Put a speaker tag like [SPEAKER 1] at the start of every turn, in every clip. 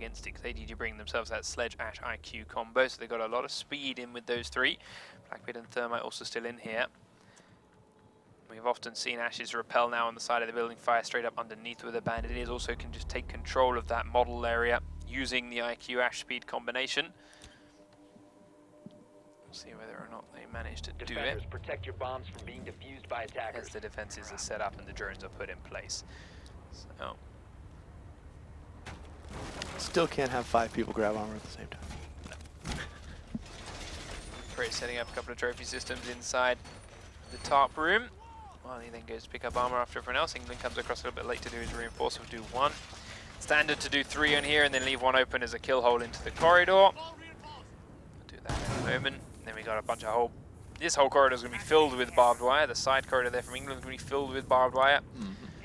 [SPEAKER 1] against it, because AGG bring themselves that Sledge Ash IQ combo, so they've got a lot of speed in with those three. Blackbeard and Thermite also still in here. We've often seen Ashes repel now on the side of the building, fire straight up underneath where the bandit is. Also can just take control of that model area using the IQ Ash speed combination. We'll see whether or not they manage to do it.
[SPEAKER 2] Protect your bombs from being defused by attackers.
[SPEAKER 1] As the defenses are set up and the drones are put in place. So.
[SPEAKER 3] Still can't have 5 people grab armor at the same time.
[SPEAKER 1] Prey setting up a couple of trophy systems inside the top room. Well, he then goes to pick up armor after everyone else. England comes across a little bit late to do his reinforce. We'll do 1. Standard to do 3 on here and then leave 1 open as a kill hole into the corridor. We'll do that in a moment. And then we got a bunch of this whole corridor is going to be filled with barbed wire. The side corridor there from England is going to be filled with barbed wire.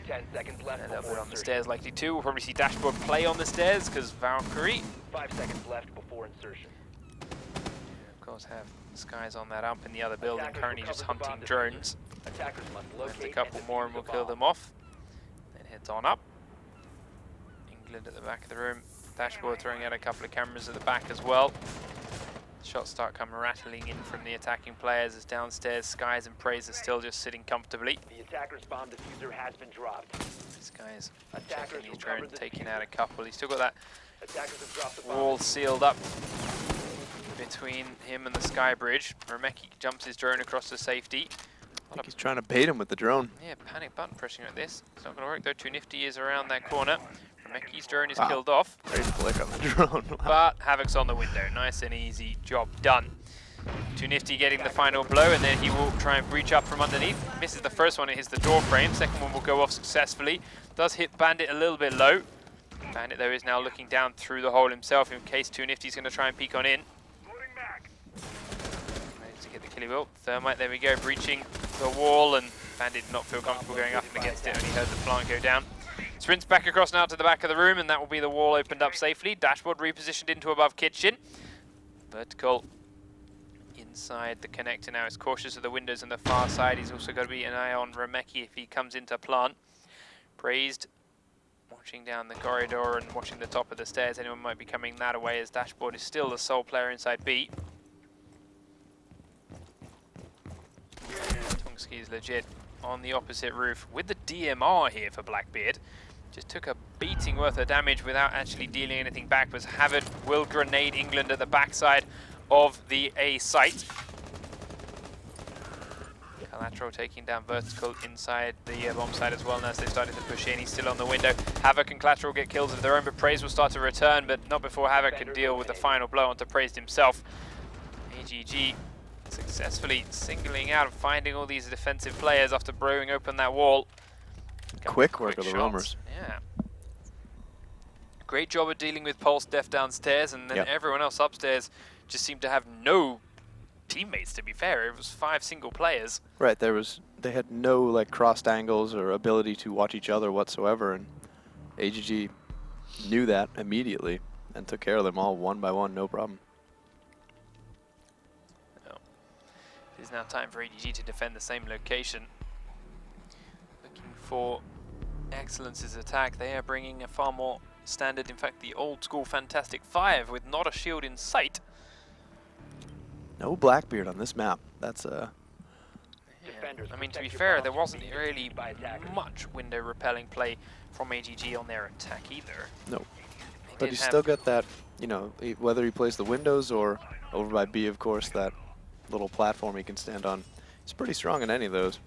[SPEAKER 2] 10 seconds left.
[SPEAKER 1] And a little bit on the stairs likely too. We'll probably see Dashboard play on the stairs because Valkyrie.
[SPEAKER 2] 5 seconds left before insertion.
[SPEAKER 1] Of course have Skies on that ump in the other building, currently just hunting drones.
[SPEAKER 2] Attackers must
[SPEAKER 1] There's
[SPEAKER 2] locate
[SPEAKER 1] a couple
[SPEAKER 2] and
[SPEAKER 1] more
[SPEAKER 2] defuse
[SPEAKER 1] and we'll
[SPEAKER 2] the
[SPEAKER 1] kill
[SPEAKER 2] bomb.
[SPEAKER 1] them off. Then heads on up. England at the back of the room. Dashboard throwing out a couple of cameras at the back as well. Shots start coming rattling in from the attacking players as downstairs Skies and Praise are still just sitting comfortably.
[SPEAKER 2] The attacker's bomb diffuser has been dropped.
[SPEAKER 1] This guy's
[SPEAKER 2] Attackers
[SPEAKER 1] checking his
[SPEAKER 2] recovered
[SPEAKER 1] drone,
[SPEAKER 2] the
[SPEAKER 1] taking
[SPEAKER 2] diffuser.
[SPEAKER 1] out a couple. He's still got that
[SPEAKER 2] Attackers have dropped the bomb.
[SPEAKER 1] wall sealed up between him and the sky bridge. Remeki jumps his drone across to safety.
[SPEAKER 3] I think he's trying to bait him with the drone.
[SPEAKER 1] Yeah, panic button pressing like this. It's not going to work though. Too Nifty is around that corner. Remeki's drone is killed off.
[SPEAKER 3] Ready to click on the drone.
[SPEAKER 1] But Havoc's on the window. Nice and easy. Job done. Too Nifty getting the final blow, and then he will try and breach up from underneath. Misses the first one, it hits the door frame. Second one will go off successfully. Does hit Bandit a little bit low. Bandit, though, is now looking down through the hole himself in case Too Nifty's going to try and peek on in. Managed to get the killie wheel. Thermite, there we go, breaching the wall, and Bandit did not feel comfortable going up against it when he heard the plant go down. Sprints back across now to the back of the room, and that will be the wall opened up safely. Dashboard repositioned into above kitchen. Vertical inside the connector now. Is cautious of the windows on the far side. He's also got to be an eye on Remeki if he comes into plant. Praised, watching down the corridor and watching the top of the stairs. Anyone might be coming that way as Dashboard is still the sole player inside B. Tongski is legit on the opposite roof with the DMR here for Blackbeard. Just took a beating worth of damage without actually dealing anything back. Was Havoc will grenade England at the backside of the A site. Collateral taking down Vertical inside the bomb site as well now as they've started to push in. He's still on the window. Havoc and Collateral get kills of their own, but Praise will start to return, but not before Havoc can deal with the final blow onto Praise himself. AGG successfully singling out and finding all these defensive players after blowing open that wall.
[SPEAKER 3] Quick work of the
[SPEAKER 1] shots.
[SPEAKER 3] roamers.
[SPEAKER 1] Yeah. Great job of dealing with Pulse Def downstairs, and then everyone else upstairs just seemed to have no teammates, to be fair. It was 5 single players.
[SPEAKER 3] Right, they had no like crossed angles or ability to watch each other whatsoever, and AGG knew that immediately and took care of them all one by one, no problem.
[SPEAKER 1] It is now time for AGG to defend the same location. Looking for eXcellence's attack. They are bringing a far more standard, in fact the old school Fantastic 5 with not a shield in sight.
[SPEAKER 3] No Blackbeard on this map. That's
[SPEAKER 1] I mean, to be fair, there wasn't really much window repelling play from AGG on their attack either.
[SPEAKER 3] No. But you still get that, you know, whether he plays the windows or over by B, of course, that little platform he can stand on. He's pretty strong in any of those.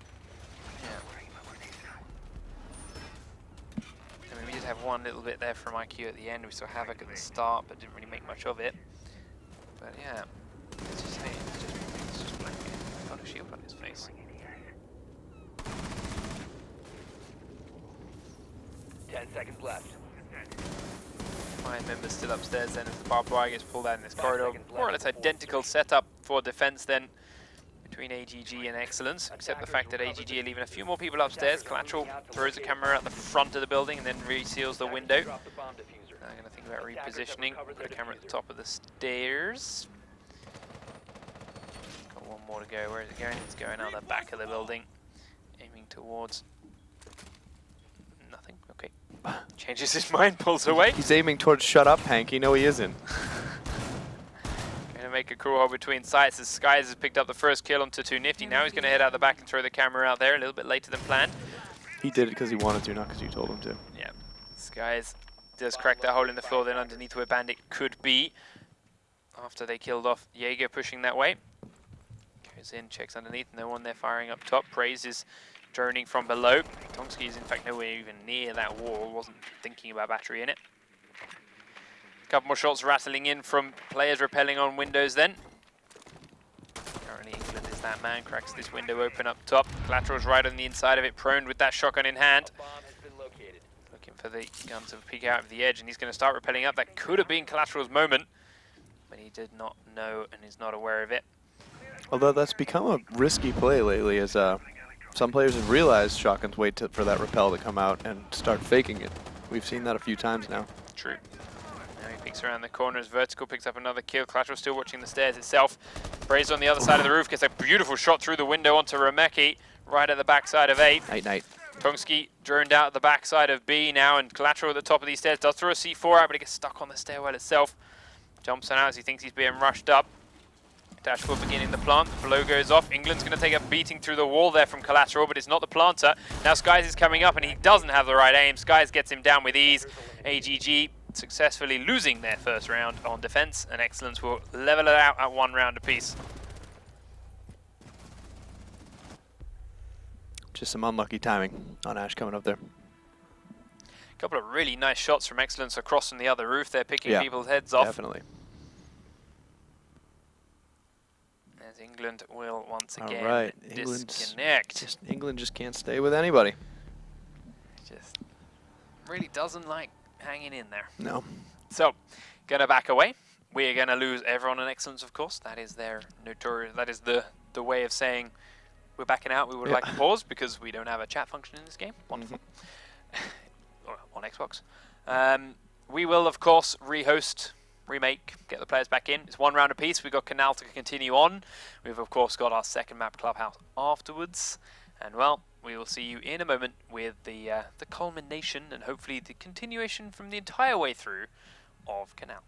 [SPEAKER 1] I mean, we did have one little bit there from IQ at the end. We saw Havoc at the start, but didn't really make much of it. But yeah, it's just Blackbeard. Got a shield on his face.
[SPEAKER 2] 10 seconds left.
[SPEAKER 1] 5 members still upstairs then as the barbed wire gets pulled out in this corridor. More or less identical setup for defense then between AGG and eXcellence, except the fact that AGG are leaving a few more people upstairs. Collateral throws a camera out the front of the building and then reseals the window. I'm going to think about repositioning. Put a camera at the top of the stairs. Got one more to go. Where is it going? It's going out the back of the building, aiming towards nothing. Okay. Changes his mind, pulls away.
[SPEAKER 3] He's aiming towards shut up, Hanky. No, he isn't.
[SPEAKER 1] Going to make a cruel hole between sights as Skies has picked up the first kill onto 2 Nifty. Now he's going to head out the back and throw the camera out there a little bit later than planned.
[SPEAKER 3] He did it because he wanted to, not because you told him to.
[SPEAKER 1] Yeah, Skies does crack that hole in the floor then underneath where Bandit could be. After they killed off Jaeger pushing that way. Goes in, checks underneath, no one there firing up top. Praise is droning from below. Tomsky is in fact nowhere even near that wall, wasn't thinking about battery in it. A couple more shots rattling in from players repelling on windows then. Currently England is that man, cracks this window open up top. Collateral's right on the inside of it, prone with that shotgun in hand.
[SPEAKER 2] Bomb has been located.
[SPEAKER 1] Looking for the gun to peek out of the edge, and he's going to start repelling up. That could have been Collateral's moment, but he did not know and is not aware of it.
[SPEAKER 3] Although that's become a risky play lately, as some players have realized shotguns wait for that rappel to come out and start faking it. We've seen that a few times now.
[SPEAKER 1] True. Now he peeks around the corners. Vertical picks up another kill. Collateral still watching the stairs itself. Braze on the other side of the roof gets a beautiful shot through the window onto Remeki, right at the backside of A.
[SPEAKER 3] Night.
[SPEAKER 1] Tongski droned out at the backside of B now, and Collateral at the top of these stairs does throw a C4 out, but it gets stuck on the stairwell itself. Jumps on out as he thinks he's being rushed up. Dashboard beginning the plant, the blow goes off. England's going to take a beating through the wall there from Collateral, but it's not the planter. Now Skies is coming up and he doesn't have the right aim. Skies gets him down with ease. AGG successfully losing their first round on defense, and eXcellence will level it out at 1 round apiece.
[SPEAKER 3] Just some unlucky timing on Ash coming up there.
[SPEAKER 1] A couple of really nice shots from eXcellence across from the other roof. They're picking people's heads off.
[SPEAKER 3] Definitely.
[SPEAKER 1] As England will once again disconnect.
[SPEAKER 3] England just can't stay with anybody.
[SPEAKER 1] Just really doesn't like hanging in there.
[SPEAKER 3] No.
[SPEAKER 1] So, gonna back away. We're gonna lose everyone in eXcellence, of course. That is their notorious. That is the way of saying we're backing out. We would like to pause because we don't have a chat function in this game. Wonderful. On Xbox. We will, of course, rehost. Remake, get the players back in. It's 1 round apiece. We've got Kanal to continue on. We've of course got our second map Clubhouse afterwards. And well, we will see you in a moment with the culmination and hopefully the continuation from the entire way through of Kanal.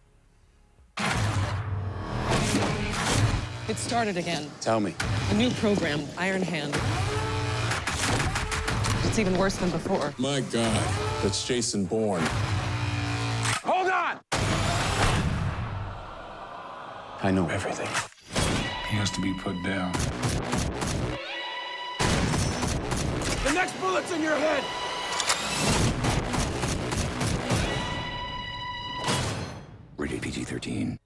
[SPEAKER 4] It started again.
[SPEAKER 5] Tell me.
[SPEAKER 4] A new program, Iron Hand. It's even worse than before.
[SPEAKER 5] My God, that's Jason Bourne. Hold on! I know everything. He has to be put down. The next bullet's in your head! Rated PG-13.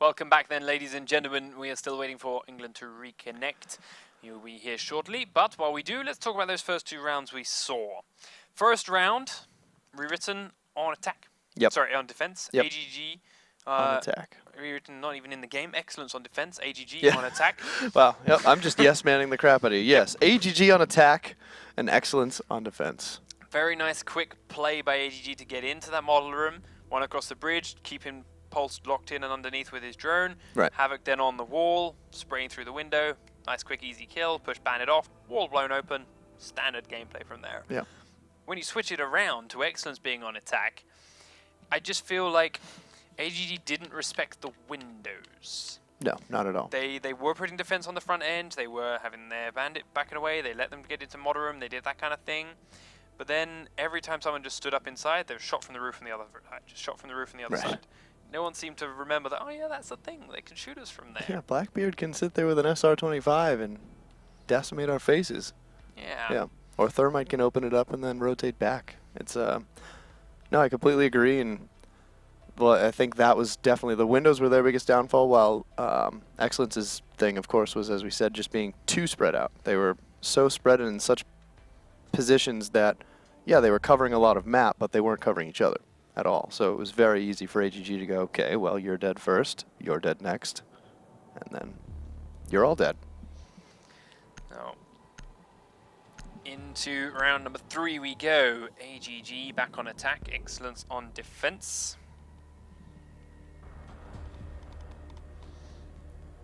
[SPEAKER 1] Welcome back then, ladies and gentlemen. We are still waiting for England to reconnect. You'll be here shortly. But while we do, let's talk about those first 2 rounds we saw. First round, rewritten on attack.
[SPEAKER 3] Yep.
[SPEAKER 1] Sorry, on defense.
[SPEAKER 3] Yep.
[SPEAKER 1] AGG.
[SPEAKER 3] On attack.
[SPEAKER 1] Rewritten not even in the game. Excellence on defense. AGG
[SPEAKER 3] Yeah.
[SPEAKER 1] on attack.
[SPEAKER 3] Wow. Yep. I'm just yes-manning the crap out of you. Yes. AGG on attack and excellence on defense.
[SPEAKER 1] Very nice quick play by AGG to get into that model room. One across the bridge, keep him pulsed locked in and underneath with his drone.
[SPEAKER 3] Right.
[SPEAKER 1] Havoc then on the wall, spraying through the window. Nice quick easy kill, push bandit off, wall blown open. Standard gameplay from there.
[SPEAKER 3] Yeah.
[SPEAKER 1] When you switch it around to Excellence being on attack, I just feel like AGG didn't respect the windows.
[SPEAKER 3] No, not at all.
[SPEAKER 1] They were putting defense on the front end, they were having their bandit backing away, they let them get into model room, they did that kind of thing. But then every time someone just stood up inside, they were shot from the roof from the other side, just shot from the roof from the other
[SPEAKER 3] Right.
[SPEAKER 1] side. No one seemed to remember that, oh yeah, that's the thing, they can shoot us from there.
[SPEAKER 3] Yeah, Blackbeard can sit there with an SR-25 and decimate our faces.
[SPEAKER 1] Yeah.
[SPEAKER 3] Yeah. Or Thermite can open it up and then rotate back. It's no, I completely agree, and well, I think that was definitely the windows were their biggest downfall. While Excellence's thing, of course, was, as we said, just being too spread out. They were so spread in such positions that, yeah, they were covering a lot of map, but they weren't covering each other at all. So it was very easy for AGG to go, okay, well, you're dead first, you're dead next, and then you're all dead.
[SPEAKER 1] So, into round number 3 we go. AGG back on attack, Excellence on defense.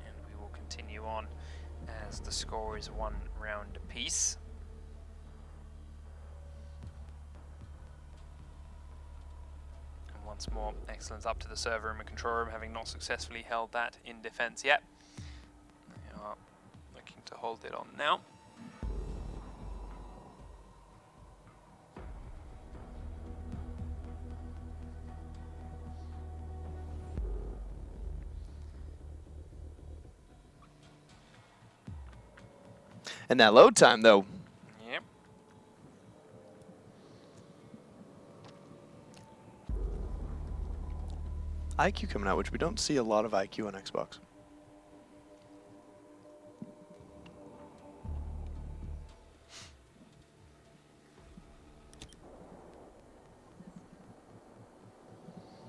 [SPEAKER 1] And we will continue on as the score is 1 round apiece. And once more, Excellence up to the server room and control room, having not successfully held that in defense yet. They are looking to hold it on now.
[SPEAKER 3] And that load time, though,
[SPEAKER 1] Yep.
[SPEAKER 3] IQ coming out, which we don't see a lot of IQ on Xbox.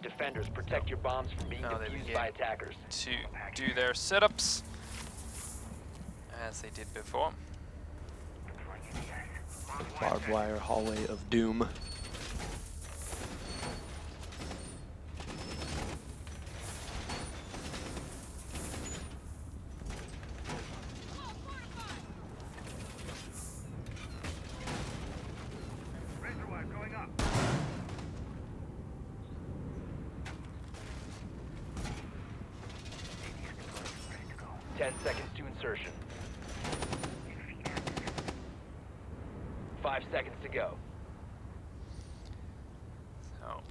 [SPEAKER 2] Defenders, protect your bombs from being
[SPEAKER 1] Now they
[SPEAKER 2] defused
[SPEAKER 1] begin
[SPEAKER 2] by attackers.
[SPEAKER 1] to do their setups as they did before.
[SPEAKER 3] Barbed wire hallway of doom.
[SPEAKER 2] Going up. 10 seconds to insertion. 5 seconds to go.
[SPEAKER 1] So,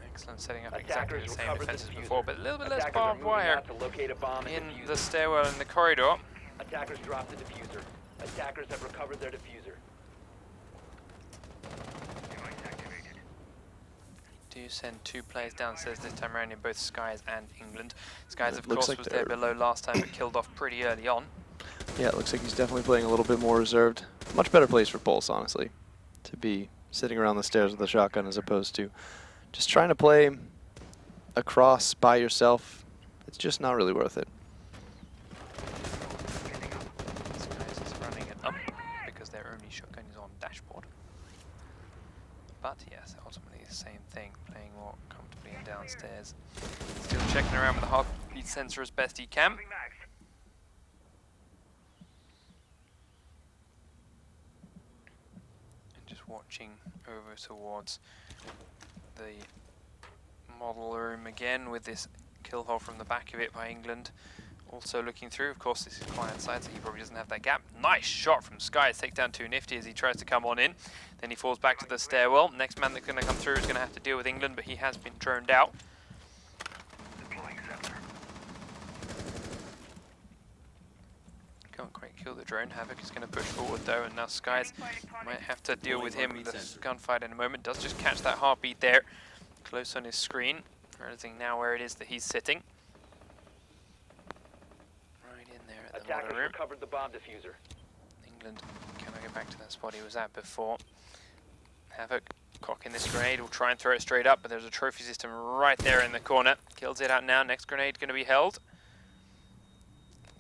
[SPEAKER 1] Excellent setting up
[SPEAKER 2] Attackers
[SPEAKER 1] exactly the same
[SPEAKER 2] recovered the
[SPEAKER 1] defenses
[SPEAKER 2] diffuser.
[SPEAKER 1] before, but a little bit less
[SPEAKER 2] Attackers are
[SPEAKER 1] barbed
[SPEAKER 2] moving
[SPEAKER 1] wire
[SPEAKER 2] out to locate a bomb and
[SPEAKER 1] in
[SPEAKER 2] defuse
[SPEAKER 1] the
[SPEAKER 2] it.
[SPEAKER 1] stairwell in the corridor.
[SPEAKER 2] Attackers dropped the diffuser. Attackers have recovered their diffuser.
[SPEAKER 1] Do send 2 players downstairs this time around in both Skies and England. Skies,
[SPEAKER 3] It
[SPEAKER 1] of
[SPEAKER 3] looks
[SPEAKER 1] course,
[SPEAKER 3] like
[SPEAKER 1] was there
[SPEAKER 3] they're-
[SPEAKER 1] below last time, but killed off pretty early on.
[SPEAKER 3] Yeah, it looks like he's definitely playing a little bit more reserved. Much better place for Pulse, honestly, to be sitting around the stairs with a shotgun as opposed to just trying to play across by yourself. It's just not really worth it.
[SPEAKER 1] Skies is running it up because their only shotgun is on dashboard. But yes, ultimately the same thing, playing more comfortably and downstairs. Still checking around with the heartbeat sensor as best he can. And just watching over towards the model room again with this kill hole from the back of it by England. Also looking through, of course this is client side, so he probably doesn't have that gap. Nice shot from Skies, take down 2 Nifty as he tries to come on in. Then he falls back to the stairwell. Next man that's going to come through is going to have to deal with England, but he has been droned out. Can't quite kill the drone. Havoc is going to push forward though, and now Skies might have to deal with him. The gunfight in a moment does just catch that heartbeat there, close on his screen. Realizing now where it is that he's sitting.
[SPEAKER 2] Attackers
[SPEAKER 1] room.
[SPEAKER 2] recovered the bomb diffuser.
[SPEAKER 1] England, can I go back to that spot he was at before? Havoc, cocking this grenade, will try and throw it straight up, but there's a trophy system right there in the corner. Kills it out now, next grenade going to be held.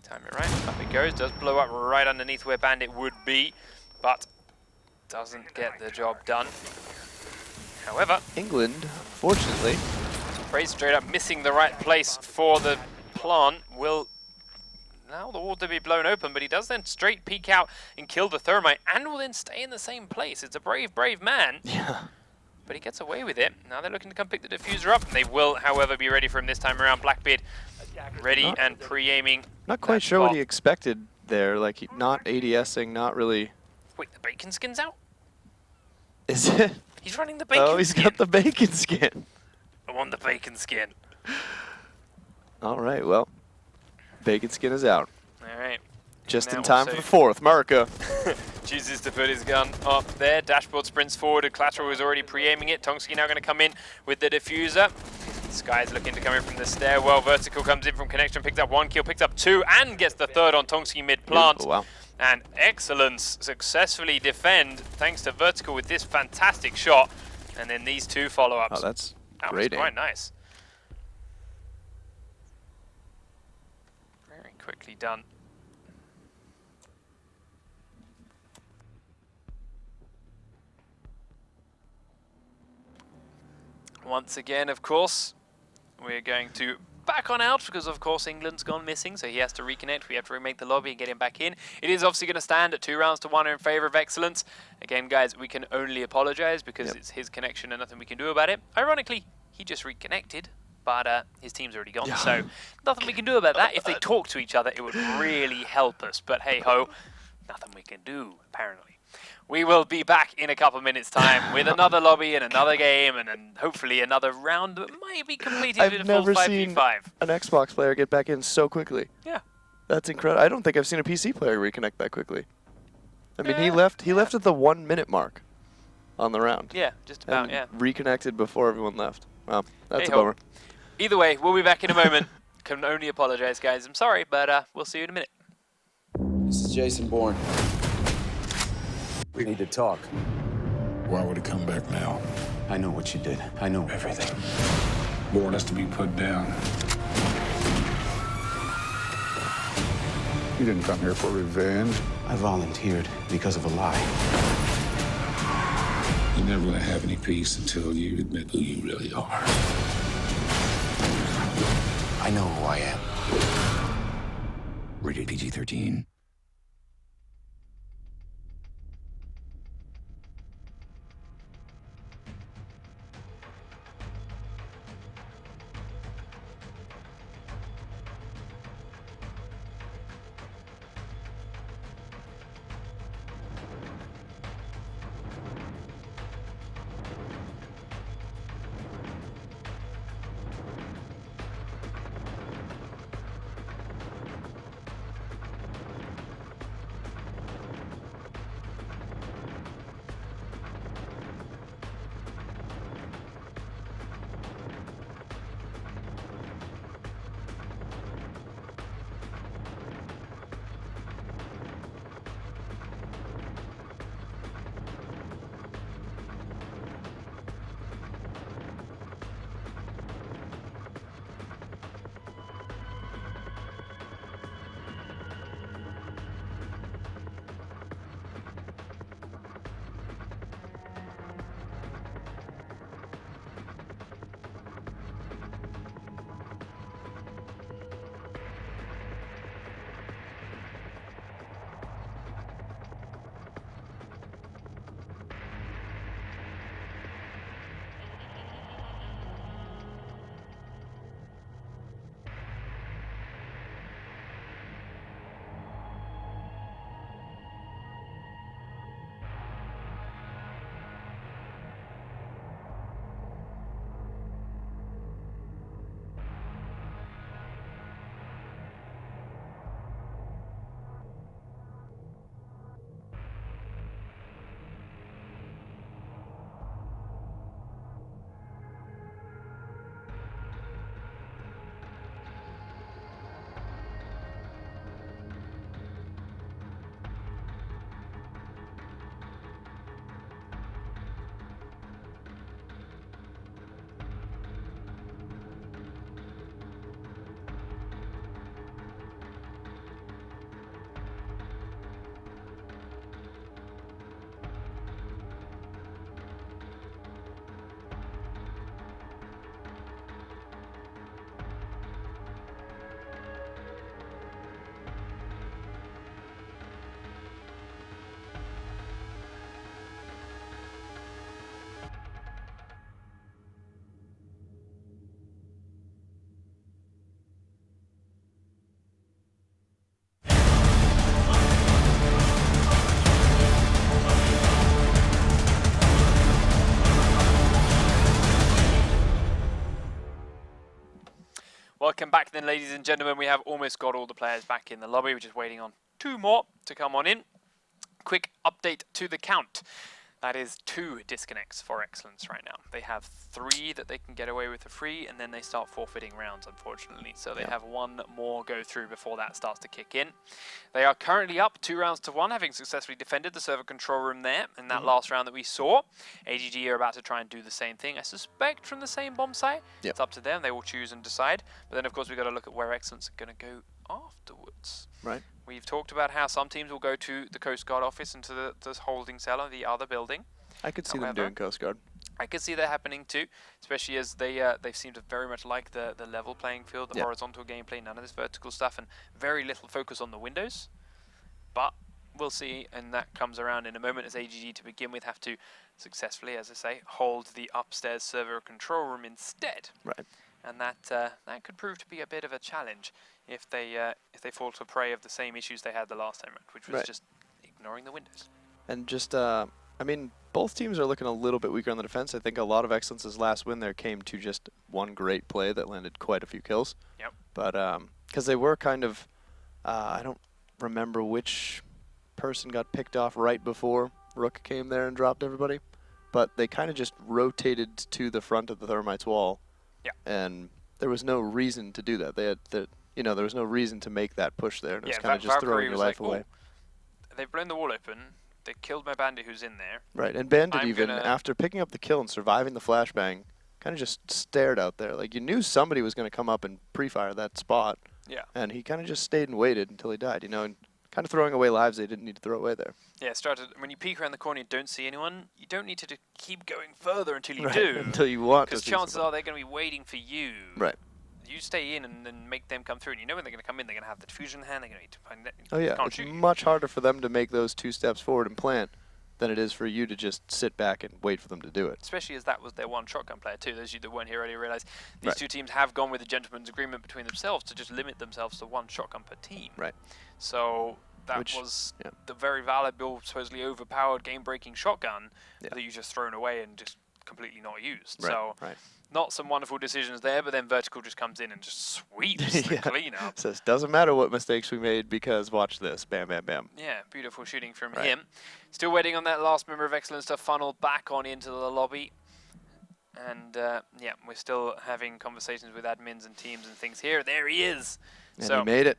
[SPEAKER 1] Time it right, up it goes, does blow up right underneath where Bandit would be, but doesn't get the job done. However,
[SPEAKER 3] England, fortunately,
[SPEAKER 1] Sprays straight up, missing the right place for the plant, will allow the wall to be blown open, but he does then straight peek out and kill the thermite, and will then stay in the same place. It's a brave, brave man.
[SPEAKER 3] yeah.
[SPEAKER 1] But he gets away with it. Now they're looking to come pick the diffuser up, and they will, however, be ready for him this time around. Blackbeard ready and pre-aiming.
[SPEAKER 3] Not quite
[SPEAKER 1] that
[SPEAKER 3] sure what
[SPEAKER 1] spot.
[SPEAKER 3] he expected there. Like, not ADSing, not really.
[SPEAKER 1] Wait, the bacon skin's out?
[SPEAKER 3] Is it?
[SPEAKER 1] He's running the bacon
[SPEAKER 3] Oh, he's
[SPEAKER 1] skin.
[SPEAKER 3] got the bacon skin.
[SPEAKER 1] I want the bacon skin.
[SPEAKER 3] All right, well, bacon skin is out.
[SPEAKER 1] All right.
[SPEAKER 3] Just
[SPEAKER 1] Now
[SPEAKER 3] in time for
[SPEAKER 1] also-
[SPEAKER 3] the fourth. Marca.
[SPEAKER 1] Chooses to put his gun up there. Dashboard sprints forward. Collateral was already pre-aiming it. Tongski now going to come in with the diffuser. Sky's looking to come in from the stairwell. Vertical comes in from connection, picks up 1 kill, picks up 2, and gets the third on Tongski mid-plant.
[SPEAKER 3] Oh, wow.
[SPEAKER 1] And Excellence successfully defend thanks to Vertical with this fantastic shot. And then these 2 follow-ups.
[SPEAKER 3] Oh, that's
[SPEAKER 1] that
[SPEAKER 3] great
[SPEAKER 1] was
[SPEAKER 3] aim.
[SPEAKER 1] quite nice. Very quickly done. Once again, of course, we're going to back on out because, of course, England's gone missing, so he has to reconnect. We have to remake the lobby and get him back in. It is obviously going to stand at 2 rounds to 1 in favor of Excellence. Again, guys, we can only apologize because it's his connection and nothing we can do about it. Ironically, he just reconnected, but his team's already gone, so nothing we can do about that. If they talk to each other, it would really help us, but hey-ho, nothing we can do, apparently. We will be back in a couple minutes' time with another lobby and another game and hopefully another round that might be completed
[SPEAKER 3] I've
[SPEAKER 1] in a full
[SPEAKER 3] never seen
[SPEAKER 1] 5v5.
[SPEAKER 3] an Xbox player get back in so quickly.
[SPEAKER 1] Yeah.
[SPEAKER 3] That's incredible. I don't think I've seen a PC player reconnect that quickly. I mean, he
[SPEAKER 1] Yeah.
[SPEAKER 3] left at the 1 minute mark on the round.
[SPEAKER 1] Yeah, just about,
[SPEAKER 3] And
[SPEAKER 1] yeah.
[SPEAKER 3] reconnected before everyone left. Wow, that's a
[SPEAKER 1] Hey-ho.
[SPEAKER 3] bummer.
[SPEAKER 1] Either way, we'll be back in a moment. Can only apologize, guys. I'm sorry, but we'll see you in a minute.
[SPEAKER 6] This is Jason Bourne. We need to talk.
[SPEAKER 5] Why would it come back now?
[SPEAKER 6] I know what you did. I know everything.
[SPEAKER 5] Bourne has to be put down. You didn't come here for revenge.
[SPEAKER 6] I volunteered because of a lie.
[SPEAKER 5] You're never gonna have any peace until you admit who you really are.
[SPEAKER 6] I know who I am. Rated PG-13.
[SPEAKER 1] Welcome back then, ladies and gentlemen. We have almost got all the players back in the lobby. We're just waiting on 2 more to come on in. Quick update to the count. That is 2 disconnects for eXcellence right now. They have 3 that they can get away with for free, and then they start forfeiting rounds, unfortunately. So they have 1 more go through before that starts to kick in. They are currently up 2 rounds to 1, having successfully defended the server control room there in that last round that we saw. AGG are about to try and do the same thing, I suspect, from the same bomb site. It's up to them. They will choose and decide. But then, of course, we've got to look at where eXcellence are going to go afterwards.
[SPEAKER 3] Right.
[SPEAKER 1] We've talked about how some teams will go to the Coast Guard office and to the holding cell of the other building.
[SPEAKER 3] I could see them doing Coast Guard.
[SPEAKER 1] I could see that happening too, especially as they seem to very much like the level playing field, the horizontal gameplay, none of this vertical stuff, and very little focus on the windows. But we'll see, and that comes around in a moment as AGG to begin with have to successfully, as I say, hold the upstairs server control room instead.
[SPEAKER 3] Right.
[SPEAKER 1] And that could prove to be a bit of a challenge if they fall to prey of the same issues they had the last time, which was just ignoring the windows.
[SPEAKER 3] And just, I mean, both teams are looking a little bit weaker on the defense. I think a lot of eXcellence's last win there came to just one great play that landed quite a few kills.
[SPEAKER 1] Yep.
[SPEAKER 3] But because they were kind of, I don't remember which person got picked off right before Rook came there and dropped everybody, but they kind of just rotated to the front of the Thermite's wall. Yeah. And there was no reason to do that. They had there was no reason to make that push there. And it was kind of just throwing your life away.
[SPEAKER 1] They've blown the wall open. They killed my bandit who's in there.
[SPEAKER 3] Right, and Bandit after picking up the kill and surviving the flashbang, kind of just stared out there. Like, you knew somebody was going to come up and pre-fire that spot. Yeah. And he kind of just stayed and waited until he died, and kind of throwing away lives they didn't need to throw away there.
[SPEAKER 1] Yeah, when you peek around the corner and don't see anyone, you don't need to keep going further until you do.
[SPEAKER 3] Until you want to.
[SPEAKER 1] Because chances are they're going to be waiting for you.
[SPEAKER 3] Right.
[SPEAKER 1] You stay in and then make them come through, and you know when they're going to come in, they're going to have the diffusion in hand, they're going to need to find that.
[SPEAKER 3] Oh yeah, it's much harder for them to make those 2 steps forward and plant than it is for you to just sit back and wait for them to do it.
[SPEAKER 1] Especially as that was their one shotgun player too. Those of you that weren't here earlier realize these 2 teams have gone with a gentleman's agreement between themselves to just limit themselves to 1 shotgun per team. Right. So that was the very valuable, supposedly overpowered, game-breaking shotgun that you just thrown away and just completely not used.
[SPEAKER 3] Right.
[SPEAKER 1] So not some wonderful decisions there, but then Vertical just comes in and just sweeps the cleanup.
[SPEAKER 3] Says, doesn't matter what mistakes we made because watch this. Bam, bam, bam.
[SPEAKER 1] Yeah, beautiful shooting from him. Still waiting on that last member of eXcellence to funnel back on into the lobby. And yeah, we're still having conversations with admins and teams and things here. There he is.
[SPEAKER 3] And
[SPEAKER 1] so
[SPEAKER 3] he made it.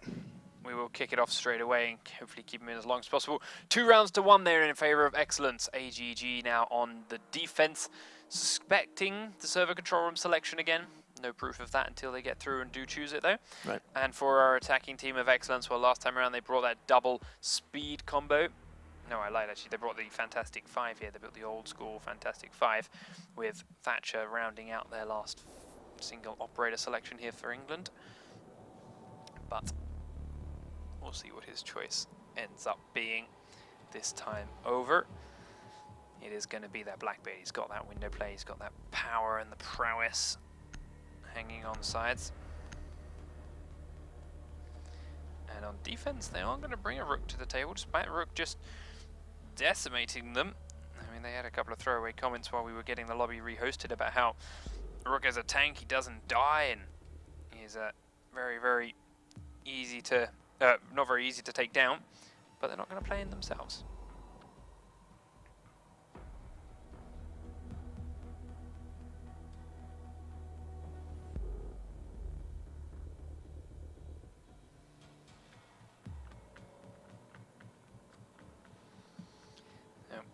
[SPEAKER 1] We will kick it off straight away and hopefully keep him in as long as possible. 2 rounds to 1 there in favor of eXcellence. AGG now on the defense. Suspecting the server control room selection again. No proof of that until they get through and do choose it though. Right. And for our attacking team of eXcellence, well, last time around they brought that double speed combo. No, I lied actually. They brought the Fantastic 5 here. They built the old school Fantastic 5 with Thatcher rounding out their last single operator selection here for England. But we'll see what his choice ends up being this time over. It is going to be that Blackbeard. He's got that window play, he's got that power and the prowess hanging on the sides. And on defense, they are going to bring a Rook to the table, despite Rook just decimating them. I mean, they had a couple of throwaway comments while we were getting the lobby rehosted about how Rook as a tank, he doesn't die, and he's very, very easy to, not very easy to take down, but they're not going to play in themselves.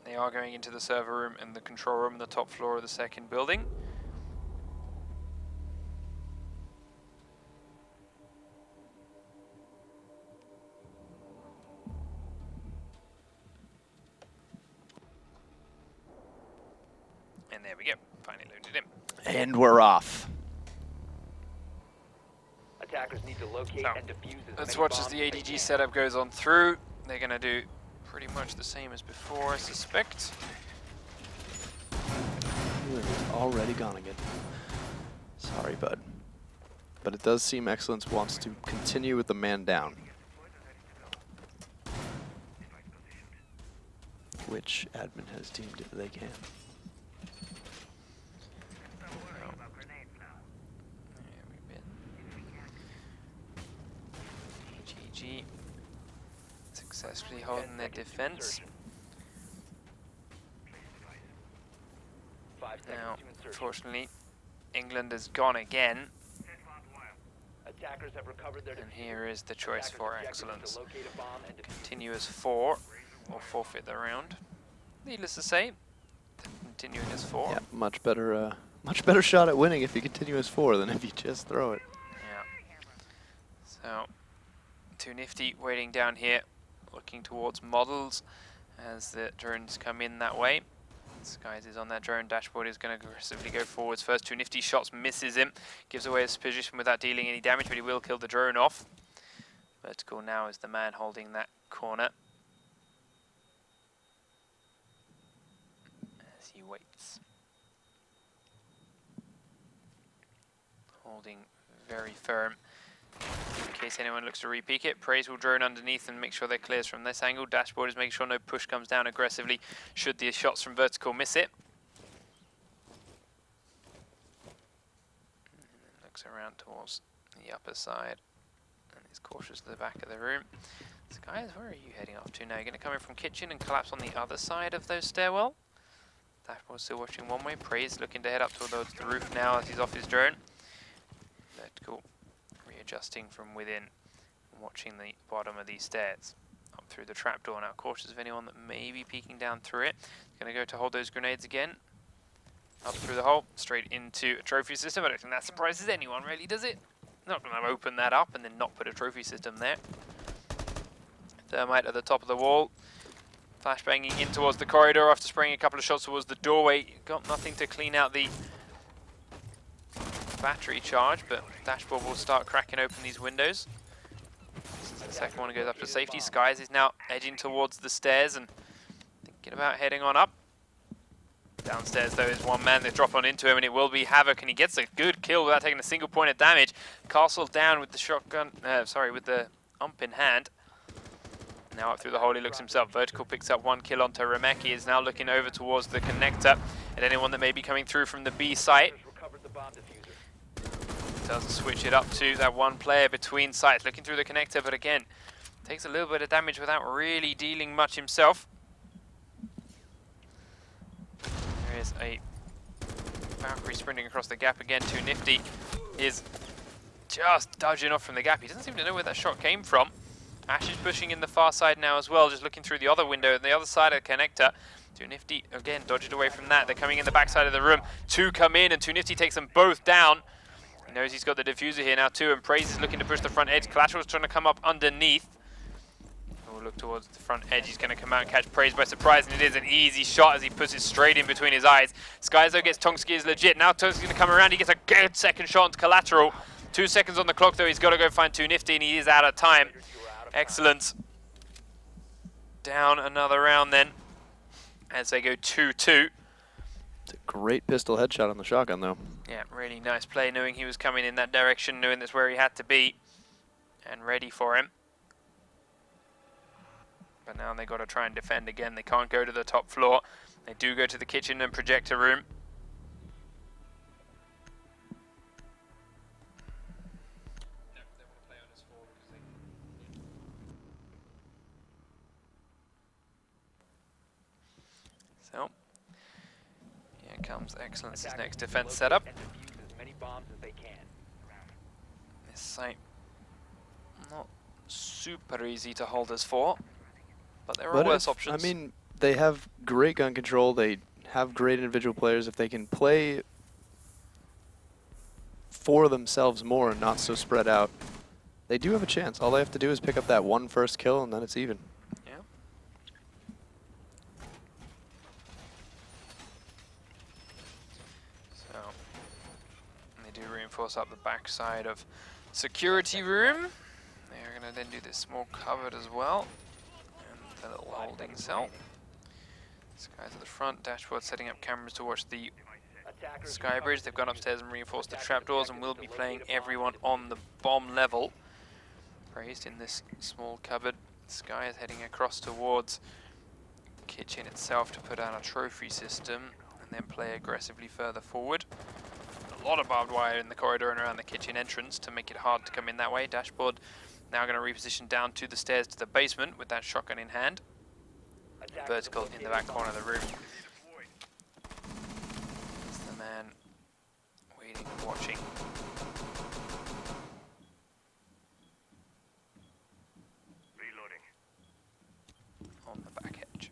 [SPEAKER 1] They are going into the server room and the control room on the top floor of the 2nd building. And there we go, finally loaded him.
[SPEAKER 3] And we're off.
[SPEAKER 2] Attackers need to locate and defuse as
[SPEAKER 1] let's
[SPEAKER 2] many
[SPEAKER 1] watch as
[SPEAKER 2] bombs
[SPEAKER 1] the
[SPEAKER 2] as they
[SPEAKER 1] AGG
[SPEAKER 2] can.
[SPEAKER 1] setup goes on through. They're going to do pretty much the same as before, I suspect.
[SPEAKER 3] It's already gone again. Sorry, bud. But it does seem eXcellence wants to continue with the man down. Which admin has deemed it they can.
[SPEAKER 1] holding their defense.
[SPEAKER 2] 5 seconds
[SPEAKER 1] Now,
[SPEAKER 2] to insertion.
[SPEAKER 1] unfortunately, England has gone again,
[SPEAKER 2] Attackers have recovered their
[SPEAKER 1] and
[SPEAKER 2] diffuser.
[SPEAKER 1] here is the choice
[SPEAKER 2] Attackers'
[SPEAKER 1] for
[SPEAKER 2] objective is to
[SPEAKER 1] excellence.
[SPEAKER 2] locate a bomb and defuse.
[SPEAKER 1] Continue as 4, or forfeit the round. Needless to say, continuing as 4.
[SPEAKER 3] Yeah, much better shot at winning if you continue as 4 than if you just throw it.
[SPEAKER 1] Yeah. So, Too Nifty waiting down here, looking towards models as the drones come in that way. Skies is on that drone. Dashboard is going to aggressively go forwards first. Too Nifty shots, misses him. Gives away his position without dealing any damage, but he will kill the drone off. Vertical now is the man holding that corner as he waits. Holding very firm. In case anyone looks to re-peek it, Praise will drone underneath and make sure they're clears from this angle. Dashboard is making sure no push comes down aggressively should the shots from Vertical miss it. And then looks around towards the upper side and is cautious to the back of the room. Skies, where are you heading off to now? You're going to come in from kitchen and collapse on the other side of those stairwell. Dashboard still watching one way. Praise looking to head up towards the roof now as he's off his drone. Vertical readjusting from within and watching the bottom of these stairs. Up through the trapdoor now, cautious of anyone that may be peeking down through it. Going to go to hold those grenades again. Up through the hole, straight into a trophy system. I don't think that surprises anyone really, does it? Not going to open that up and then not put a trophy system there. Thermite at the top of the wall. Flashbanging in towards the corridor after spraying a couple of shots towards the doorway. Got nothing to clean out the battery charge, but Dashboard will start cracking open these windows. This is the second one, goes up to safety. Skies is now edging towards the stairs and thinking about heading on up. Downstairs though is one man. They drop on into him and it will be Havoc, and he gets a good kill without taking a single point of damage. Castle down with the shotgun, with the ump in hand. Now up through the hole he looks himself. Vertical picks up 1 kill onto Remek. He is now looking over towards the connector at anyone that may be coming through from the B site.
[SPEAKER 2] Recovered the bomb diffuser.
[SPEAKER 1] Doesn't switch it up to that one player between sites, looking through the connector, but again, takes a little bit of damage without really dealing much himself. There is a Valkyrie sprinting across the gap again. Too Nifty is just dodging off from the gap. He doesn't seem to know where that shot came from. Ash is pushing in the far side now as well, just looking through the other window on the other side of the connector. Too Nifty, again, dodged away from that. They're coming in the back side of the room. Two come in, and Too Nifty takes them both down. He knows he's got the diffuser here now too, and Praise is looking to push the front edge. Collateral's trying to come up underneath. We'll look towards the front edge. He's going to come out and catch Praise by surprise, and it is an easy shot as he puts it straight in between his eyes. Skyzo gets Tongski is legit. Now Tongski's going to come around. He gets a good second shot onto Collateral. 2 seconds on the clock though. He's got to go find Too Nifty, and he is out of time. Excellence. Down another round then as they go 2-2.
[SPEAKER 3] It's a great pistol headshot on the shotgun though.
[SPEAKER 1] Yeah, really nice play, knowing he was coming in that direction, knowing that's where he had to be, and ready for him. But now they've got to try and defend again. They can't go to the top floor. They do go to the kitchen and projector room. So, here comes Excellence's next defense setup.
[SPEAKER 2] And defuse as many bombs as they can.
[SPEAKER 1] This site, not super easy to hold as for, but there are worse options.
[SPEAKER 3] I mean, they have great gun control. They have great individual players. If they can play for themselves more and not so spread out, they do have a chance. All they have to do is pick up that one first kill, and then it's even.
[SPEAKER 1] Yeah. So, they do reinforce up the back side of security room. They're going to then do this small cupboard as well, and the little holding cell. Skies at the front, Dashboard setting up cameras to watch the sky bridge. They've gone upstairs and reinforced the trapdoors, and will be playing everyone on the bomb level. Praised in this small cupboard. Sky is heading across towards kitchen itself to put down a trophy system and then play aggressively further forward. A lot of barbed wire in the corridor and around the kitchen entrance to make it hard to come in that way. Dashboard Now going to reposition down to the stairs to the basement with that shotgun in hand.
[SPEAKER 2] Attackers
[SPEAKER 1] Vertical
[SPEAKER 2] have
[SPEAKER 1] in the
[SPEAKER 2] located
[SPEAKER 1] back corner of the room.
[SPEAKER 2] bombs.
[SPEAKER 1] It's the man waiting and watching.
[SPEAKER 2] Reloading.
[SPEAKER 1] On the back edge.